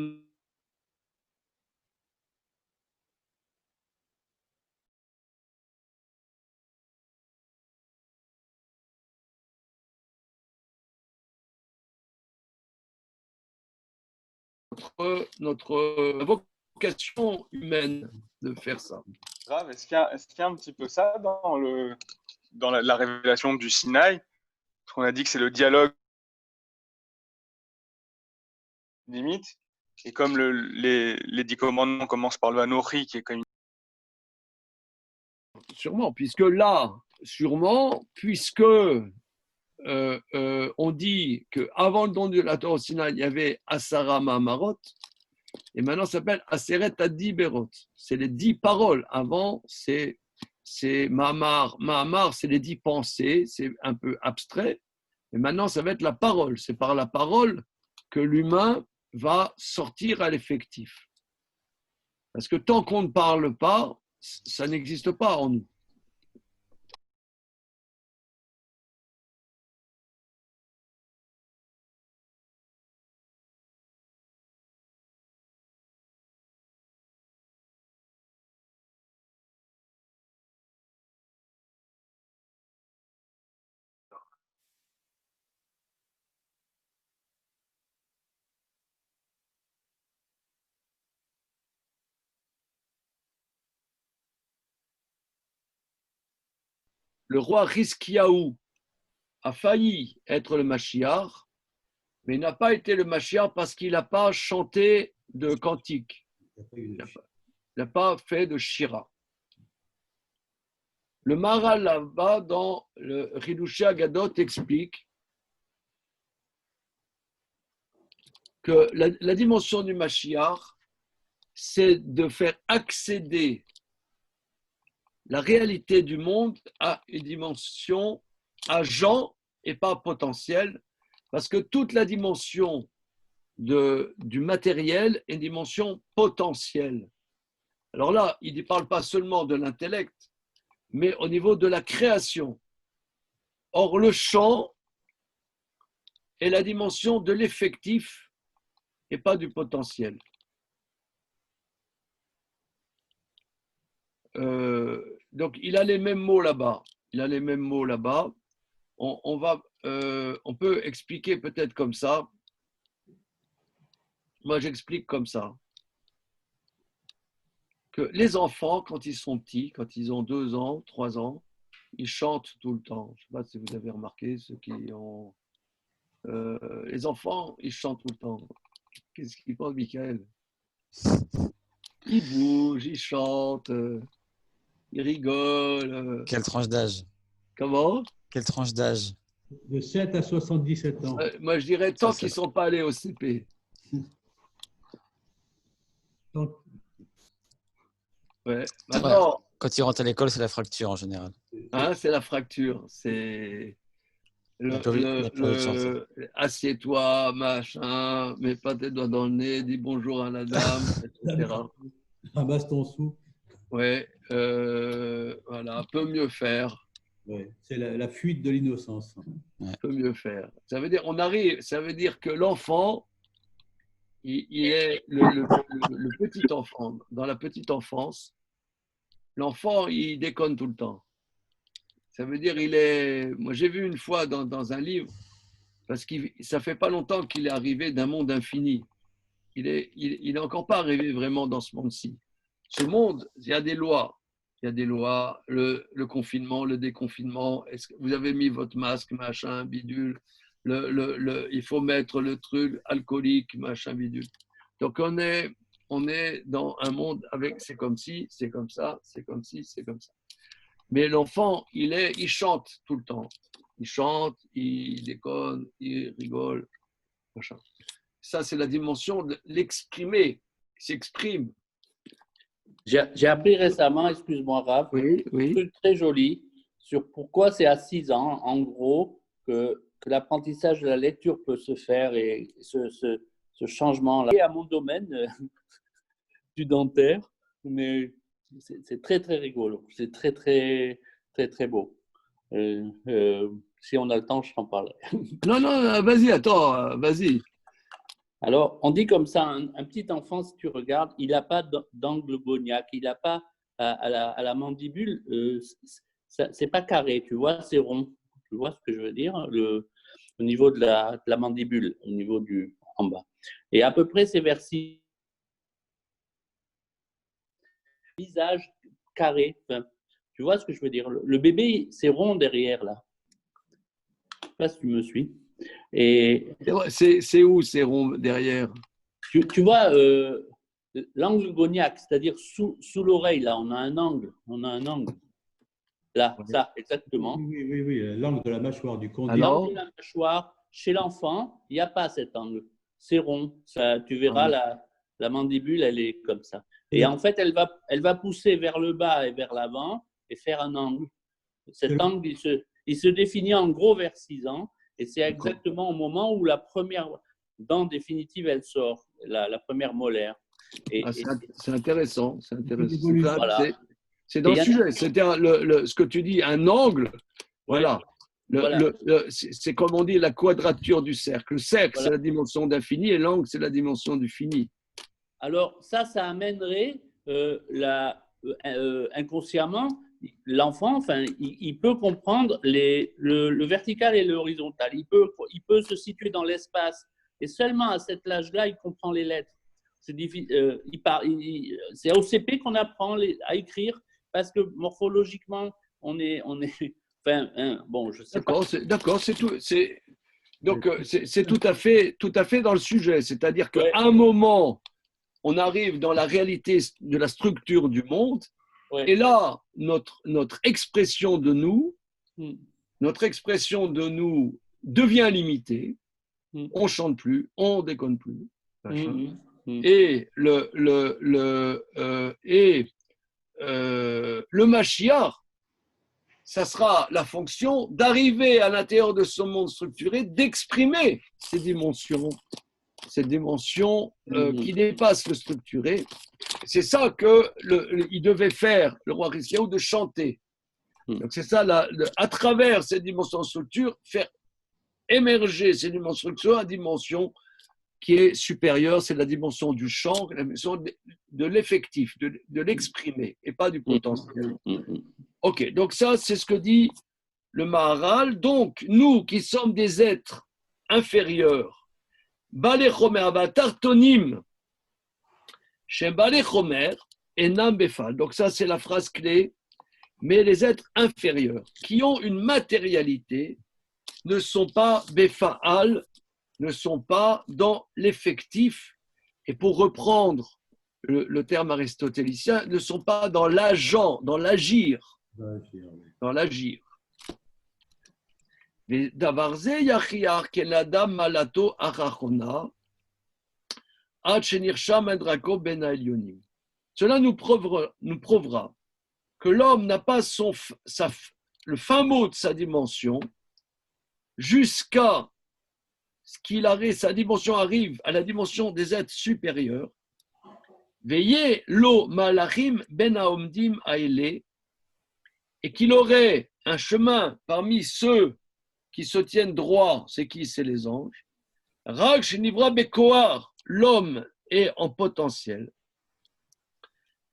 notre vocation humaine de faire ça. Grave, est-ce qu'il y a un petit peu ça dans la révélation du Sinaï? Parce qu'on a dit que c'est le dialogue limite, et comme les 10 commandements commencent par le Anochi, qui est comme Sûrement, puisque on dit qu'avant le don de la Torah au Sinaï, il y avait Asara Mahamarot, et maintenant ça s'appelle Aseret Adi Berot. C'est les 10 paroles. Avant, c'est Mahamar. Mahamar, c'est les 10 pensées, c'est un peu abstrait. Et maintenant, ça va être la parole. C'est par la parole que l'humain va sortir à l'effectif. Parce que tant qu'on ne parle pas, ça n'existe pas en nous. Le roi Hiskiyahu a failli être le Mashiach, mais il n'a pas été le Mashiach parce qu'il n'a pas chanté de cantique. Il n'a pas fait de shira. Le Maharal là-bas, dans le Hidushei Agadot, explique que la dimension du Mashiach, c'est de faire accéder la réalité du monde à une dimension agent et pas potentielle, parce que toute la dimension du matériel est une dimension potentielle. Alors là, il ne parle pas seulement de l'intellect, mais au niveau de la création. Or, le champ est la dimension de l'effectif et pas du potentiel. Donc, il a les mêmes mots là-bas. On peut expliquer peut-être comme ça. Moi, j'explique comme ça. Que les enfants, quand ils sont petits, quand ils ont 2 ans, 3 ans, ils chantent tout le temps. Je ne sais pas si vous avez remarqué, ceux qui ont... les enfants, ils chantent tout le temps. Qu'est-ce qu'ils pensent, Michael? Ils bougent, ils chantent, ils rigolent. Quelle tranche d'âge? Comment? Quelle tranche d'âge? De 7 à 77 ans. Moi, je dirais tant Ça, qu'ils ne sont pas allés au CP. Donc, Ouais. Maintenant, Quand ils rentrent à l'école, c'est la fracture en général. hein, c'est la fracture. C'est Il n'y a plus envie de sortir. assieds-toi, machin, mets pas tes doigts dans le nez, dis bonjour à la dame, etc. ramasse ton sou. Ouais, voilà, peut mieux faire, Ouais, c'est la fuite de l'innocence. peut mieux faire. Ça veut dire, ça veut dire que l'enfant, il est le petit enfant. Dans la petite enfance, l'enfant, il déconne tout le temps. Ça veut dire, moi j'ai vu une fois dans un livre, parce que ça fait pas longtemps qu'il est arrivé d'un monde infini. Il est encore pas arrivé vraiment dans ce monde-ci. Ce monde, il y a des lois. Il y a des lois, le confinement, le déconfinement. Est-ce que vous avez mis votre masque, machin, bidule. Il faut mettre le truc alcoolique, machin, bidule. Donc on est dans un monde avec c'est comme si, c'est comme ça, c'est comme si, c'est comme ça. Mais l'enfant, il chante tout le temps. Il chante, il déconne, il rigole, machin. Ça, c'est la dimension de l'exprimer. Il s'exprime. J'ai appris récemment, excuse-moi Raph, Oui, un oui. truc très joli sur pourquoi c'est à 6 ans, en gros, que l'apprentissage de la lecture peut se faire et ce changement-là. Et à mon domaine du dentaire, mais c'est très, très rigolo. C'est très, très, très, très beau. Si on a le temps, je t'en parlerai. Non, non, vas-y, attends, vas-y. Alors, on dit comme ça, un petit enfant, si tu regardes, il n'a pas d'angle goniaque, il n'a pas à la mandibule, c'est pas carré, tu vois, c'est rond. Tu vois ce que je veux dire, au niveau de la mandibule, au niveau en bas. Et à peu près, c'est vers 6 visage carré. Enfin, tu vois ce que je veux dire, le bébé, c'est rond derrière, là. Je ne sais pas si tu me suis. Et C'est où ces ronds derrière? tu vois, l'angle goniaque, c'est-à-dire sous l'oreille, là, on a un angle. Là, ça, exactement. Oui, l'angle de la mâchoire du condyle. Alors, L'angle de la mâchoire, chez l'enfant, il n'y a pas cet angle. C'est rond. Ça, tu verras, la mandibule, elle est comme ça. Et en fait, elle va pousser vers le bas et vers l'avant et faire un angle. Cet angle, il se définit en gros vers 6 ans. Et c'est exactement au moment où la première dent définitive, elle sort, la première molaire. c'est intéressant. C'est intéressant. Voilà. C'est dans le sujet. C'était ce que tu dis, un angle. Voilà. C'est comme on dit la quadrature du cercle. Le cercle, c'est la dimension d'infini et l'angle, c'est la dimension du fini. Alors, ça amènerait inconsciemment, l'enfant, enfin, il peut comprendre le vertical et l'horizontal. Il peut se situer dans l'espace. Et seulement à cet âge-là, il comprend les lettres. C'est au CP qu'on apprend à écrire parce que morphologiquement, on est enfin, bon, je sais pas. D'accord, c'est tout. Donc, c'est tout à fait dans le sujet. C'est-à-dire qu'à un moment, on arrive dans la réalité de la structure du monde. Et là, notre expression de nous devient limitée. On ne chante plus, on ne déconne plus. Et le Mashiach, ça sera la fonction d'arriver à l'intérieur de ce monde structuré, d'exprimer ces dimensions, cette dimension qui dépasse le structuré. C'est ça qu'il devait faire, le roi Hiskiyahu, de chanter. Donc c'est ça, à travers cette dimension de structure, faire émerger ces dimensions de structure à une dimension qui est supérieure, c'est la dimension du chant, la dimension de l'effectif, de l'exprimer, et pas du potentiel. Ok, donc ça, c'est ce que dit le Maharal. Donc, nous qui sommes des êtres inférieurs, Balei Chomer Abatartonim, chez Balei Chomer, Enam Befal. Donc ça, c'est la phrase clé. Mais les êtres inférieurs, qui ont une matérialité, ne sont pas Befa'al, ne sont pas dans l'effectif. Et pour reprendre le terme aristotélicien, ne sont pas dans l'agent, dans l'agir. Dans l'agir. ודבר זה יכריח כן אדם מעלתו אחרונה, עד שנרשם מדרגו בין העליונים. Cela nous prouvera que l'homme n'a pas le fin mot de sa dimension jusqu'à ce sa dimension arrive à la dimension des êtres supérieurs. Veillez lo malachim ben haomdim aele, et qu'il aurait un chemin parmi ceux qui se tiennent droit, c'est qui? C'est les anges. Rag shenivra bekoar, l'homme est en potentiel.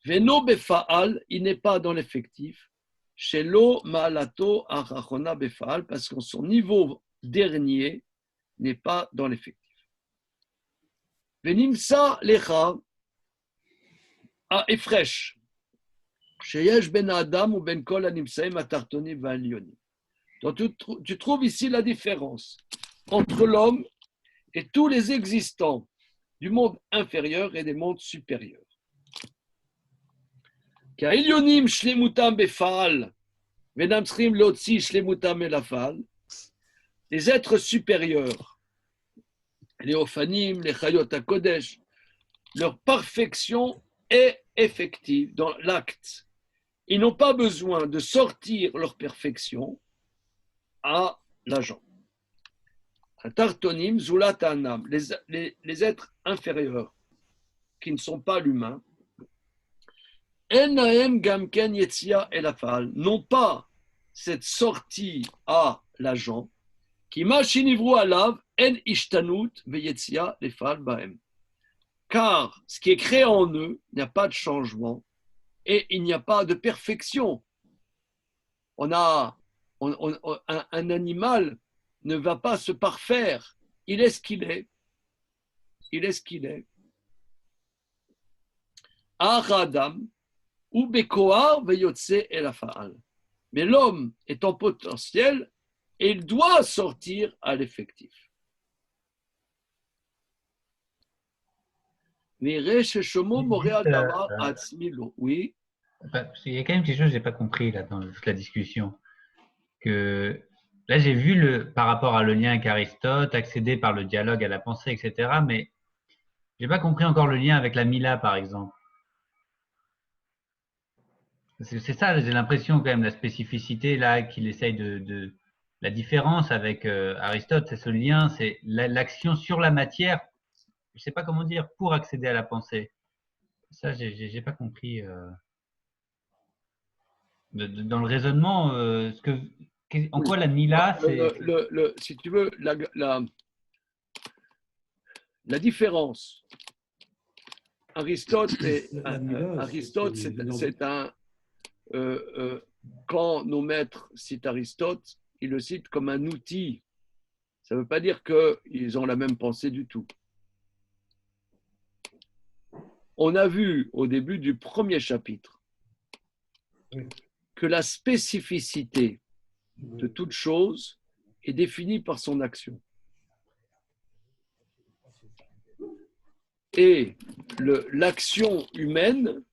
Veno befaal, il n'est pas dans l'effectif. Shelo maalato arachona befaal, parce que son niveau dernier n'est pas dans l'effectif. Venimsa lecha a efresh, sheyesh ben adam ou ben kol animsaim atartoni va'alyonim. Donc tu trouves ici la différence entre l'homme et tous les existants du monde inférieur et des mondes supérieurs. Ka'ilyonim shlemutam befaal, venamtrim lotzi shlemutam elafal. Les êtres supérieurs, les Ophanim, les Chayot HaKodesh, leur perfection est effective dans l'acte. Ils n'ont pas besoin de sortir leur perfection à l'agent. Tartonim, Zulat Anam, les êtres inférieurs qui ne sont pas l'humain, Enaem Gamken Yetzia Elafal, n'ont pas cette sortie à l'agent. Car ce qui est créé en eux, il n'y a pas de changement et il n'y a pas de perfection. Un animal ne va pas se parfaire. Il est ce qu'il est. Il est ce qu'il est. Adam ou Bekoar veyotse elafal. Mais l'homme est en potentiel et il doit sortir à l'effectif. Oui. Parce qu'il y a quand même quelque chose que je n'ai pas compris là, dans toute la discussion. Que, là, j'ai vu par rapport à le lien avec Aristote, accéder par le dialogue à la pensée, etc. Mais je n'ai pas compris encore le lien avec la Mila, par exemple. C'est ça, j'ai l'impression quand même, la spécificité là qu'il essaye de la différence avec Aristote, c'est ce lien, c'est l'action sur la matière, je ne sais pas comment dire, pour accéder à la pensée. Ça, j'ai pas compris. Dans le raisonnement, en quoi la Mila, c'est… Si tu veux, la différence, Aristote, c'est un… quand nos maîtres citent Aristote, ils le citent comme un outil. Ça ne veut pas dire qu'ils ont la même pensée du tout. On a vu au début du premier chapitre que la spécificité de toute chose est définie par son action. Et l'action humaine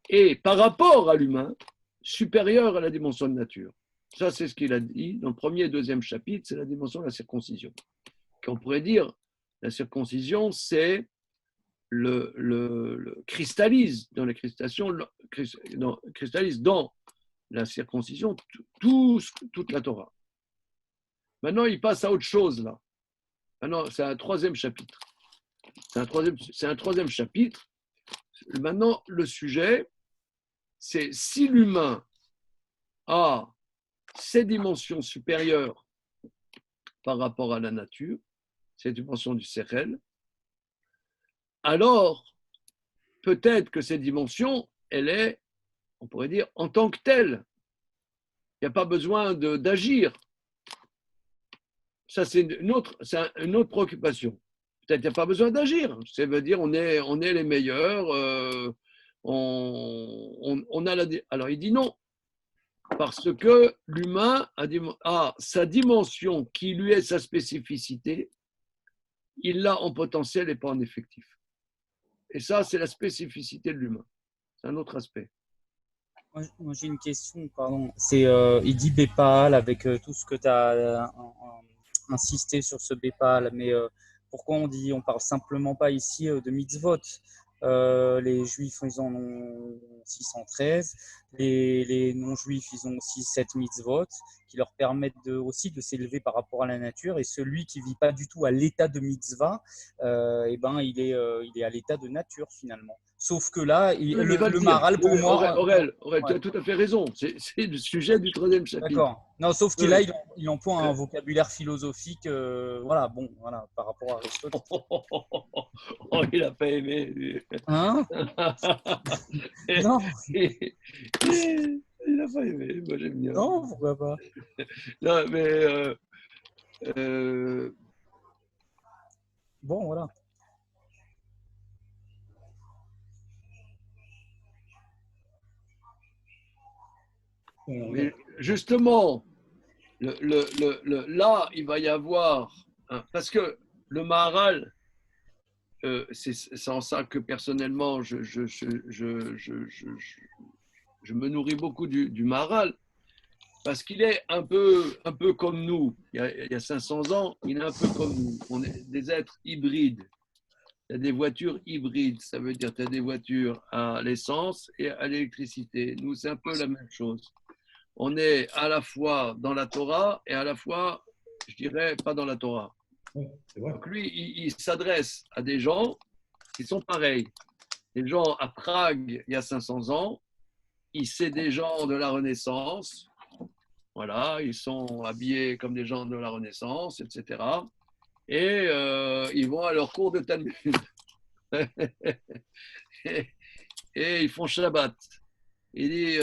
est, par rapport à l'humain, supérieure à la dimension de nature. Ça, c'est ce qu'il a dit dans le premier et deuxième chapitre, c'est la dimension de la circoncision. On pourrait dire, la circoncision, c'est le cristallise dans la cristallise dans la circoncision toute la Torah. Maintenant, il passe à autre chose là. Maintenant, c'est un troisième chapitre. C'est un troisième chapitre. Maintenant, le sujet, c'est si l'humain a ces dimensions supérieures par rapport à la nature, ces dimensions du Sechel, alors peut-être que cette dimension, elle est, on pourrait dire, en tant que telle. Il n'y a pas besoin d'agir. Ça, c'est une autre préoccupation. Peut-être qu'il n'y a pas besoin d'agir. Ça veut dire on est les meilleurs. On a alors, il dit non. Parce que l'humain a sa dimension qui lui est sa spécificité. Il l'a en potentiel et pas en effectif. Et ça, c'est la spécificité de l'humain. C'est un autre aspect. Moi, j'ai une question, pardon. C'est, il dit Bépal avec tout ce que tu as insisté sur ce Bépal, mais pourquoi on parle simplement pas ici de mitzvot? Les juifs, ils en ont 613. Les non-juifs, ils ont aussi 7 mitzvot qui leur permettent aussi de s'élever par rapport à la nature. Et celui qui vit pas du tout à l'état de mitzvah, eh ben, il est à l'état de nature finalement. Sauf que là, Oui, il va le dire. Maharal, pour Oui, moi. Aurel, tu Ouais, as tout à fait raison. C'est le sujet du 3e chapitre. d'accord. Non, sauf qu'il Oui. là, il emploie un vocabulaire philosophique, voilà, bon, voilà, par rapport à Aristote. Oh, il n'a pas aimé. Lui. Hein? Non, Il n'a pas aimé. Moi, j'aime bien. non, pourquoi pas? Non, mais Bon, voilà. mais justement, là, il va y avoir. Parce que le Maharal, c'est en ça que personnellement, je me nourris beaucoup du Maharal. Parce qu'il est un peu comme nous. Il y a 500 ans, il est un peu comme nous. On est des êtres hybrides. Il y a des voitures hybrides. Ça veut dire que tu as des voitures à l'essence et à l'électricité. Nous, c'est un peu la même chose. On est à la fois dans la Torah et à la fois, je dirais, pas dans la Torah. Oui, c'est vrai. Donc lui, il s'adresse à des gens qui sont pareils. Les gens à Prague, il y a 500 ans, c'est des gens de la Renaissance. Voilà, ils sont habillés comme des gens de la Renaissance, etc. Et ils vont à leur cours de Talmud. et ils font Shabbat. Il dit,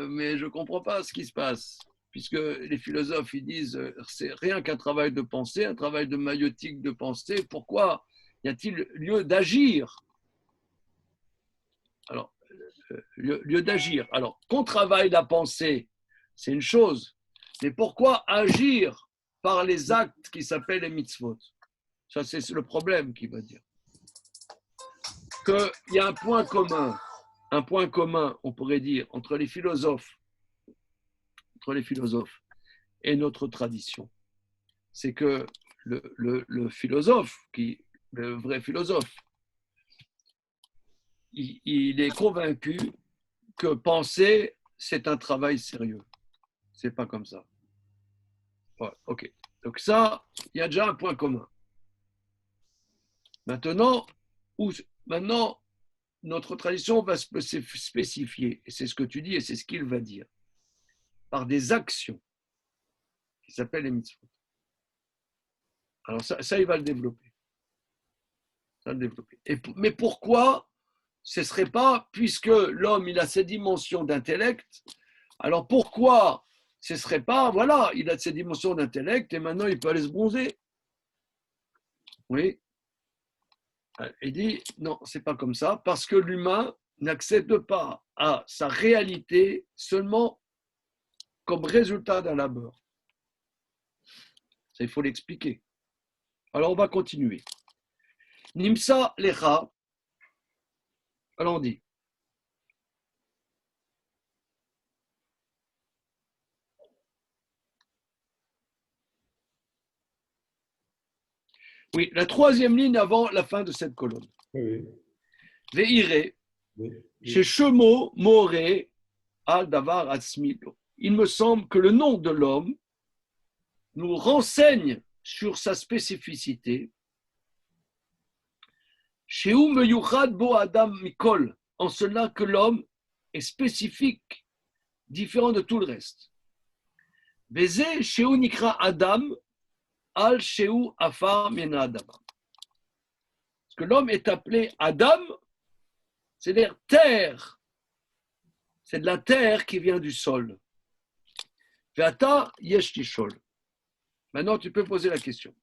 mais je ne comprends pas ce qui se passe. Puisque les philosophes, ils disent, c'est rien qu'un travail de pensée, un travail de maïotique de pensée. Pourquoi y a-t-il lieu d'agir? Alors, lieu d'agir. Alors, qu'on travaille la pensée, c'est une chose. Mais pourquoi agir par les actes qui s'appellent les mitzvot? Ça, c'est le problème qu'il va dire. Qu'il y a un point commun, on pourrait dire, entre les philosophes et notre tradition. C'est que le philosophe, le vrai philosophe, il est convaincu que penser, c'est un travail sérieux. C'est pas comme ça. Voilà, ok. Donc ça, il y a déjà un point commun. Maintenant, notre tradition va se spécifier, et c'est ce que tu dis, et c'est ce qu'il va dire, par des actions qui s'appellent les mitzvot. Alors ça, il va le développer. Mais pourquoi ce ne serait pas, puisque l'homme, il a ces dimensions d'intellect, alors pourquoi ce ne serait pas, voilà, il a ces dimensions d'intellect et maintenant il peut aller se bronzer. Oui. Il dit, non, ce n'est pas comme ça, parce que l'humain n'accède pas à sa réalité seulement comme résultat d'un labeur. Ça, il faut l'expliquer. Alors, on va continuer. Nimsa lecha. Alors, on dit. Oui, la troisième ligne avant la fin de cette colonne. Oui, Ve'ire, oui. chez Shemo, Moré, al Davar Atzmilo. Il me semble que le nom de l'homme nous renseigne sur sa spécificité. Chez Meyuchad Bo Adam Mikol, en cela que l'homme est spécifique, différent de tout le reste. Beze Sheu Nikra Adam, Al Sheu Afar Mena Adam. Parce que l'homme est appelé Adam, c'est-à-dire terre. C'est de la terre qui vient du sol. Ve'ata yesh tishol. Maintenant, tu peux poser la question.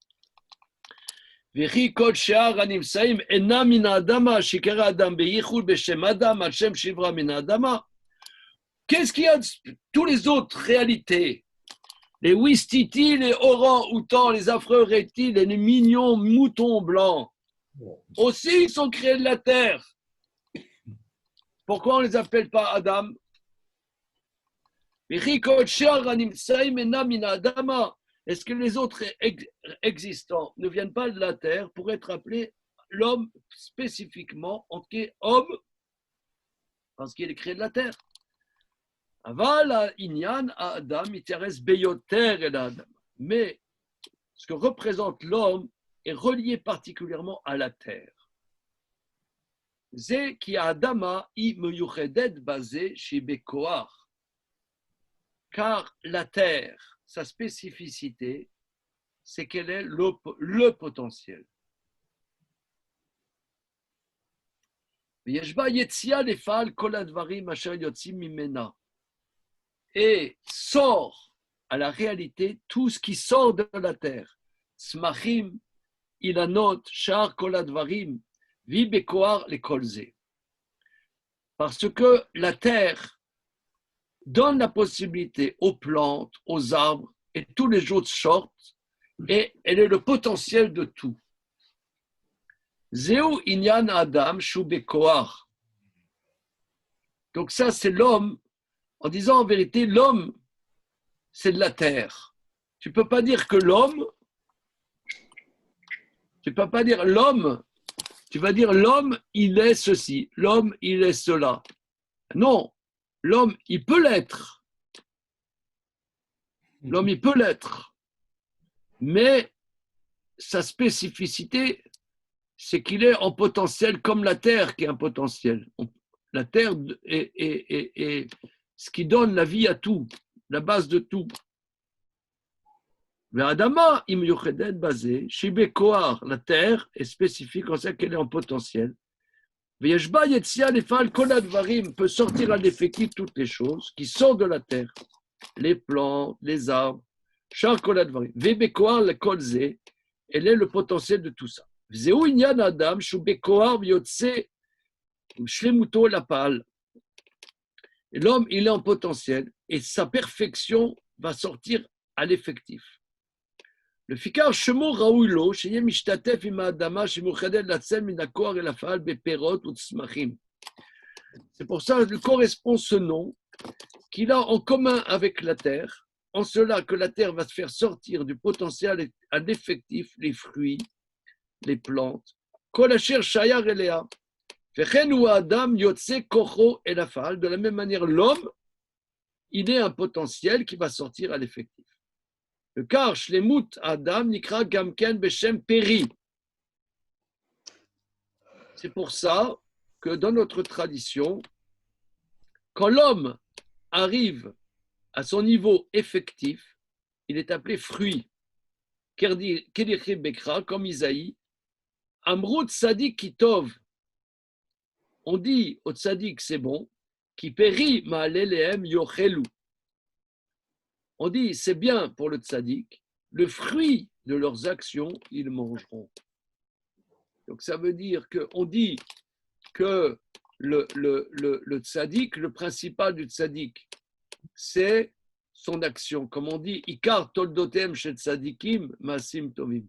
Vechi kol she'ar hanimsaim ena min ha'adama shikara adam beyichud beshem adam al shem shivra min ha'adama. Qu'est-ce qu'il y a de toutes les autres réalités? Les ouistiti, les orangs-outans, les affreux reptiles, les mignons moutons blancs, aussi ils sont créés de la terre. Pourquoi on ne les appelle pas Adam? Est-ce que les autres existants ne viennent pas de la terre pour être appelés l'homme spécifiquement en tant qu'homme parce qu'il est créé de la terre? Mais ce que représente l'homme est relié particulièrement à la terre. Car la terre, sa spécificité, c'est qu'elle est le potentiel. Et sort à la réalité tout ce qui sort de la terre. Smachim, ilanot, shar koladvarim, vi bekoar les kolze. Parce que la terre donne la possibilité aux plantes, aux arbres, et tous les autres sortent, et elle est le potentiel de tout. Zeu inyan adam shu bekoar. Donc ça, c'est l'homme, en disant en vérité, l'homme, c'est de la terre. Tu ne peux pas dire que l'homme, tu ne peux pas dire l'homme, tu vas dire l'homme, il est ceci, l'homme, il est cela. Non, l'homme, il peut l'être. L'homme, il peut l'être. Mais sa spécificité, c'est qu'il est en potentiel comme la terre qui est un potentiel. La terre est ce qui donne la vie à tout, la base de tout. La terre est spécifique en ce qu'elle est en potentiel. Peut sortir à l'effectif toutes les choses qui sortent de la terre, les plantes, les arbres, elle est le potentiel de tout ça. Et l'homme, il est en potentiel et sa perfection va sortir à l'effectif. Le fikar shemo raouilo, sheye mishtatef im adama, shemuchaded latsem min hakor el afal beperot ou tzmachim. C'est pour ça qu'il correspond ce nom qu'il a en commun avec la terre, en cela que la terre va se faire sortir du potentiel à l'effectif les fruits, les plantes. Kol asher shayar elea. De la même manière, l'homme, il est un potentiel qui va sortir à l'effectif. Le car shlemut Adam nikra gamken beshem peri. C'est pour ça que dans notre tradition, quand l'homme arrive à son niveau effectif, il est appelé fruit. Kedikri Bekra, comme Isaïe, Amrut Sadik Kitov. On dit au tzaddik c'est bon, qui périt ma'alelehem yochelu. On dit c'est bien pour le tzaddik, le fruit de leurs actions ils mangeront. Donc ça veut dire qu'on dit que le tzaddik, le principal du tzaddik, c'est son action. Comme on dit, ikar toldotem chez tzaddikim masim tovim.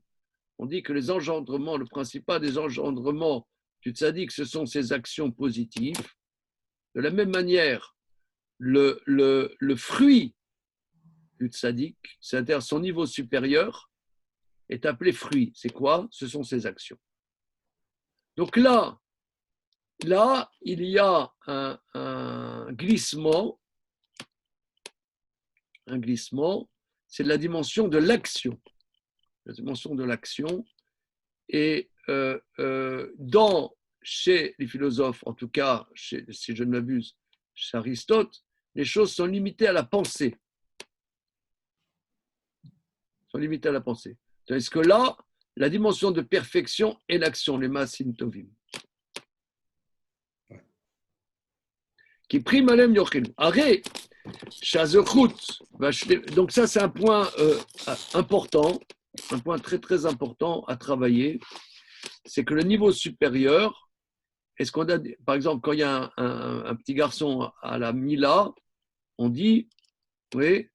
On dit que les engendrements, le principal des engendrements du tzaddik, ce sont ses actions positives. De la même manière, le fruit du tzaddik, c'est-à-dire son niveau supérieur, est appelé fruit. C'est quoi? Ce sont ses actions. Donc là, il y a un glissement. Un glissement, c'est la dimension de l'action. La dimension de l'action. Et chez les philosophes, en tout cas, si je ne m'abuse, chez Aristote, les choses sont limitées à la pensée. Tandis que là, la dimension de perfection est l'action, les masim tovim. Qui prime alem yochelu. Arrête, donc ça, c'est un point important. Un point très très important à travailler, c'est que le niveau supérieur, est-ce qu'on a, par exemple, quand il y a un petit garçon à la Mila, on dit, oui,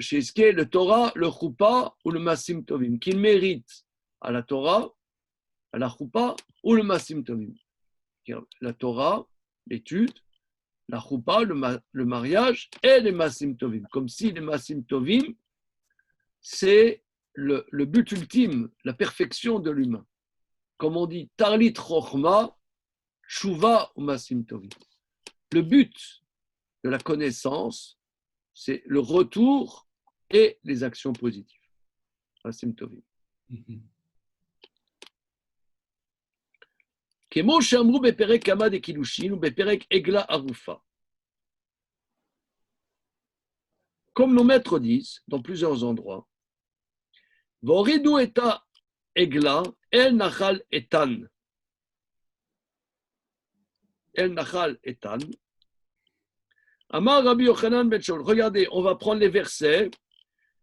chez Iské, le Torah, le Choupa ou le Masim Tovim, qu'il mérite à la Torah, à la Choupa ou le Masim Tovim. La Torah, l'étude, la choupa, le mariage, et les masim tovim. Comme si les masim tovim, c'est le but ultime, la perfection de l'humain. Comme on dit, tarlit chochma, shuva ou masim tovim. Le but de la connaissance, c'est le retour et les actions positives. Masim tovim. Kemo shamru beperek kama de kilushin ou beperek egla arufa. Comme nos maîtres disent dans plusieurs endroits, Voridu eta egla el nachal etan. El nachal etan. Amar Rabbi Yochanan ben Shaul. Regardez, on va prendre les versets.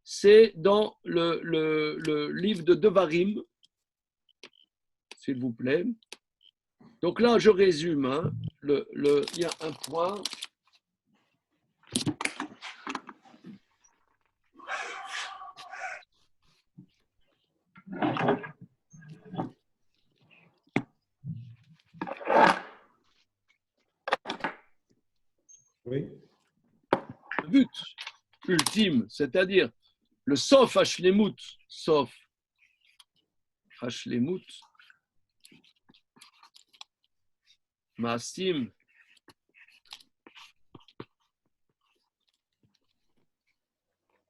C'est dans le livre de Devarim, s'il vous plaît. Donc là, je résume. Hein, il y a un point. Oui. Le but ultime, c'est-à-dire le sof hashlemut, sof hashlemut, maasim,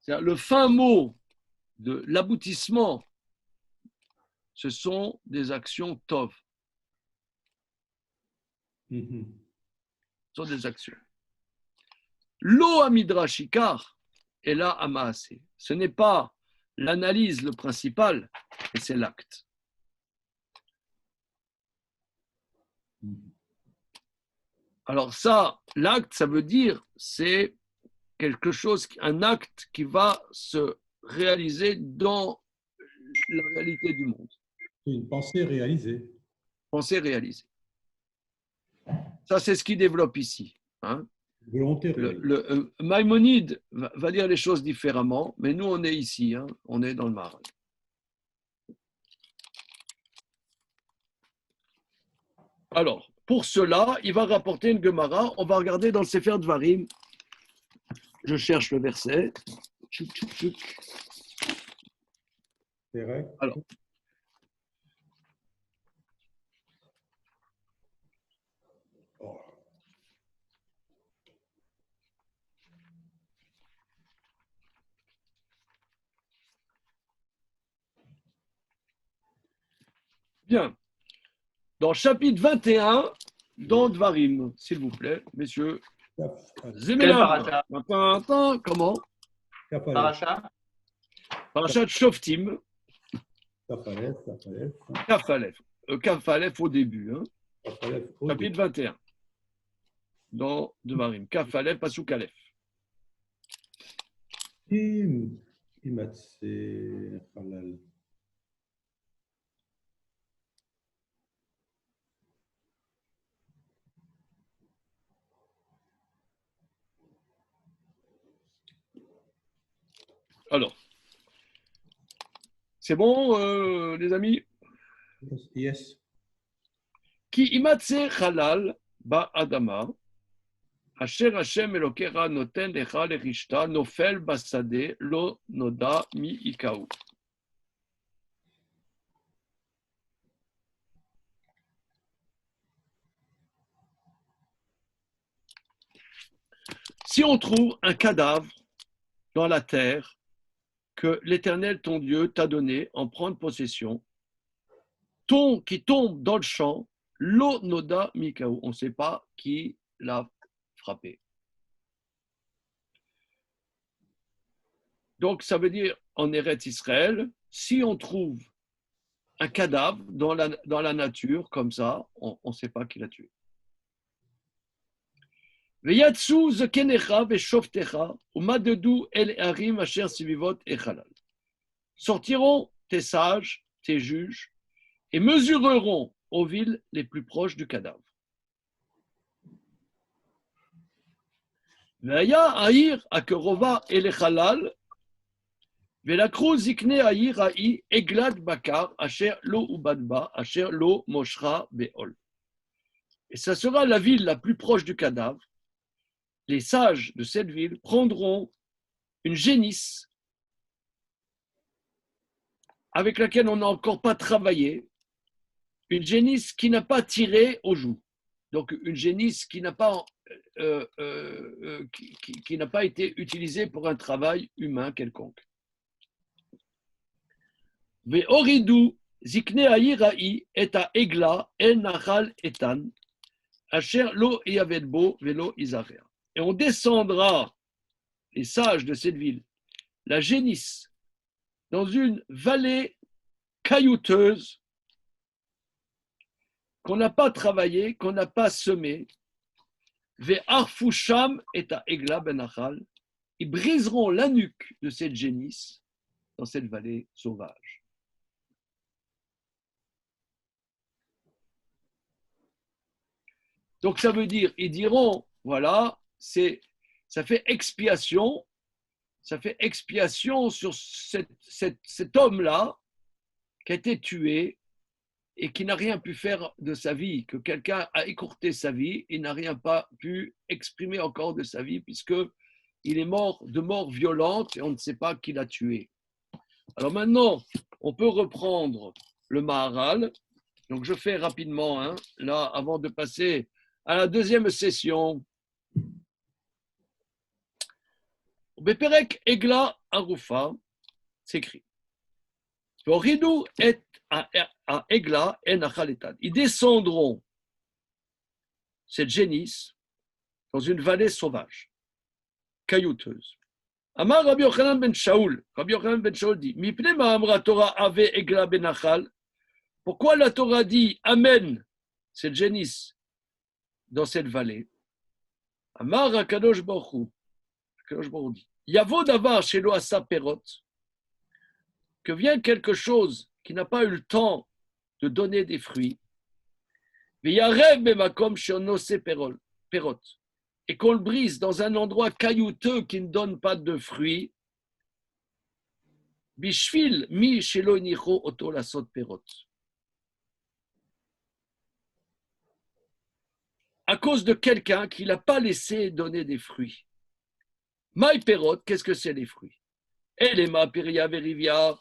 c'est-à-dire le fin mot de l'aboutissement, ce sont des actions tov. Ce sont des actions. Lo amidrashikar et là amaase. Ce n'est pas l'analyse le principal, mais c'est l'acte. Alors ça, l'acte, ça veut dire c'est quelque chose, un acte qui va se réaliser dans la réalité du monde. C'est une pensée réalisée. Pensée réalisée. Ça, c'est ce qu'il développe ici. Hein. Volonté réalisée. Maïmonide va dire les choses différemment, mais nous, on est ici, hein, on est dans le Marais. Alors, pour cela, il va rapporter une Gemara. On va regarder dans le Sefer Dvarim. Je cherche le verset. Tchouk, tchouk, tchouk. C'est vrai. Alors. Bien. Dans chapitre 21, dans Dvarim, s'il vous plaît, messieurs. Zémélam. Comment? Paracha. Parachat Shoftim. Kafalef. Kafalef au début. Hein. Chapitre Chapitre 21. Dans Dvarim. Kafalef, Pasuk Aleph. Imatse halal. Alors, c'est bon, les amis? Yes. Ki imatse halal ba adama, asher Hashem elokera noten lecha lechishta nofel basade lo noda mi ikaou. Si on trouve un cadavre dans la terre que l'Éternel, ton Dieu, t'a donné en prendre possession, qui tombe dans le champ, lo noda mikaou, on ne sait pas qui l'a frappé. Donc, ça veut dire, en Eretz Israël, si on trouve un cadavre dans la nature, comme ça, on ne sait pas qui l'a tué. Veyatsu zekenecha veshoftecha umadedu el harim asher sivivot echalal. Sortiront tes sages, tes juges, et mesureront aux villes les plus proches du cadavre. Veya haïr akerova el echalal velakru zikne haïr haï eglad bakar asher lo ubadba asher lo moshra beol. Et ça sera la ville la plus proche du cadavre. les sages de cette ville prendront une génisse avec laquelle on n'a encore pas travaillé, une génisse qui n'a pas tiré au joug. Donc une génisse qui n'a pas, qui n'a pas été utilisée pour un travail humain quelconque. Ve'oridu zikne ha'ira'i et ha'egla el nachal etan asher lo yaved bo velo izarer. Et on descendra, les sages de cette ville, la génisse, dans une vallée caillouteuse qu'on n'a pas travaillé, qu'on n'a pas semé. Ve'arfusham et ha'egla ben nachal. Ils briseront la nuque de cette génisse dans cette vallée sauvage. Donc ça veut dire, ils diront, voilà, ça fait expiation sur cet homme-là qui a été tué et qui n'a rien pu faire de sa vie, que quelqu'un a écourté sa vie et n'a rien pas pu exprimer encore de sa vie puisqu'il est mort de mort violente et on ne sait pas qui l'a tué. Alors maintenant, on peut reprendre le Maharal. Donc je fais rapidement, là, avant de passer à la deuxième session. Beperek Egla Arufa, c'est écrit. Voridu et à Egla et Nachaletan. Ils descendront cette génisse dans une vallée sauvage, caillouteuse. Amar Rabbi Yochanan ben Shaul. Rabbi Yochanan ben Shaul dit Mipne ma'amra Torah ave Egla ben Nachal. Pourquoi la Torah dit Amen, cette génisse dans cette vallée? Amar Akadosh Baruch Hu. Akadosh Baruch Hu dit Yavo davar shelo asa perot. Que vient quelque chose qui n'a pas eu le temps de donner des fruits, et qu'on le brise dans un endroit caillouteux qui ne donne pas de fruits, bishvil mi shelo nicho oto lasot perot. À cause de quelqu'un qui l'a pas laissé donner des fruits. Maï perot, qu'est-ce que c'est les fruits? Elema peria verivia.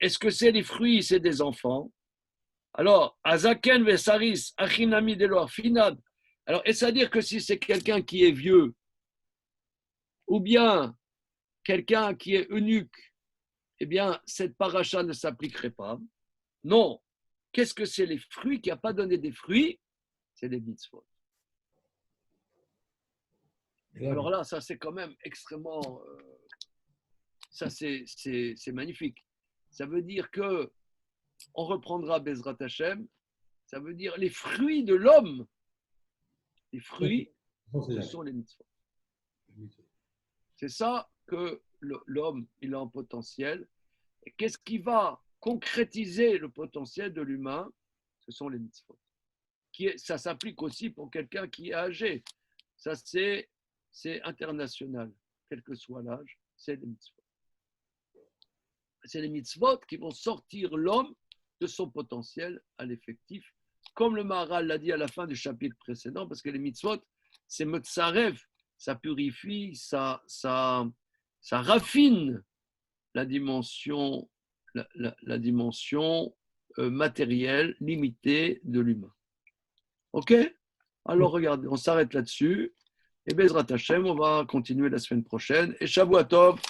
Est-ce que c'est les fruits, c'est des enfants? Alors, Azaken Vesaris, Achinami Deloar, Finad. Alors, est-ce à dire que si c'est quelqu'un qui est vieux, ou bien quelqu'un qui est eunuque, eh bien, cette paracha ne s'appliquerait pas? Non. Qu'est-ce que c'est les fruits qui n'a pas donné des fruits? C'est les mitzvot. Alors là, ça c'est quand même extrêmement. Ça c'est magnifique. Ça veut dire que on reprendra Bezrat Hashem. Ça veut dire les fruits de l'homme. Les fruits, ce sont les mitzvot. C'est ça que l'homme il a en potentiel. Et qu'est-ce qui va concrétiser le potentiel de l'humain? Ce sont les mitzvot. Ça s'applique aussi pour quelqu'un qui est âgé. Ça c'est international, quel que soit l'âge. C'est les mitzvot. C'est les mitzvot qui vont sortir l'homme de son potentiel à l'effectif, comme le Maharal l'a dit à la fin du chapitre précédent, parce que les mitzvot, c'est metzarev, ça purifie, ça raffine la dimension, la dimension matérielle limitée de l'humain. Ok? Alors regardez, on s'arrête là-dessus. Et Bezrat Hashem, on va continuer la semaine prochaine. Et Shavua Tov.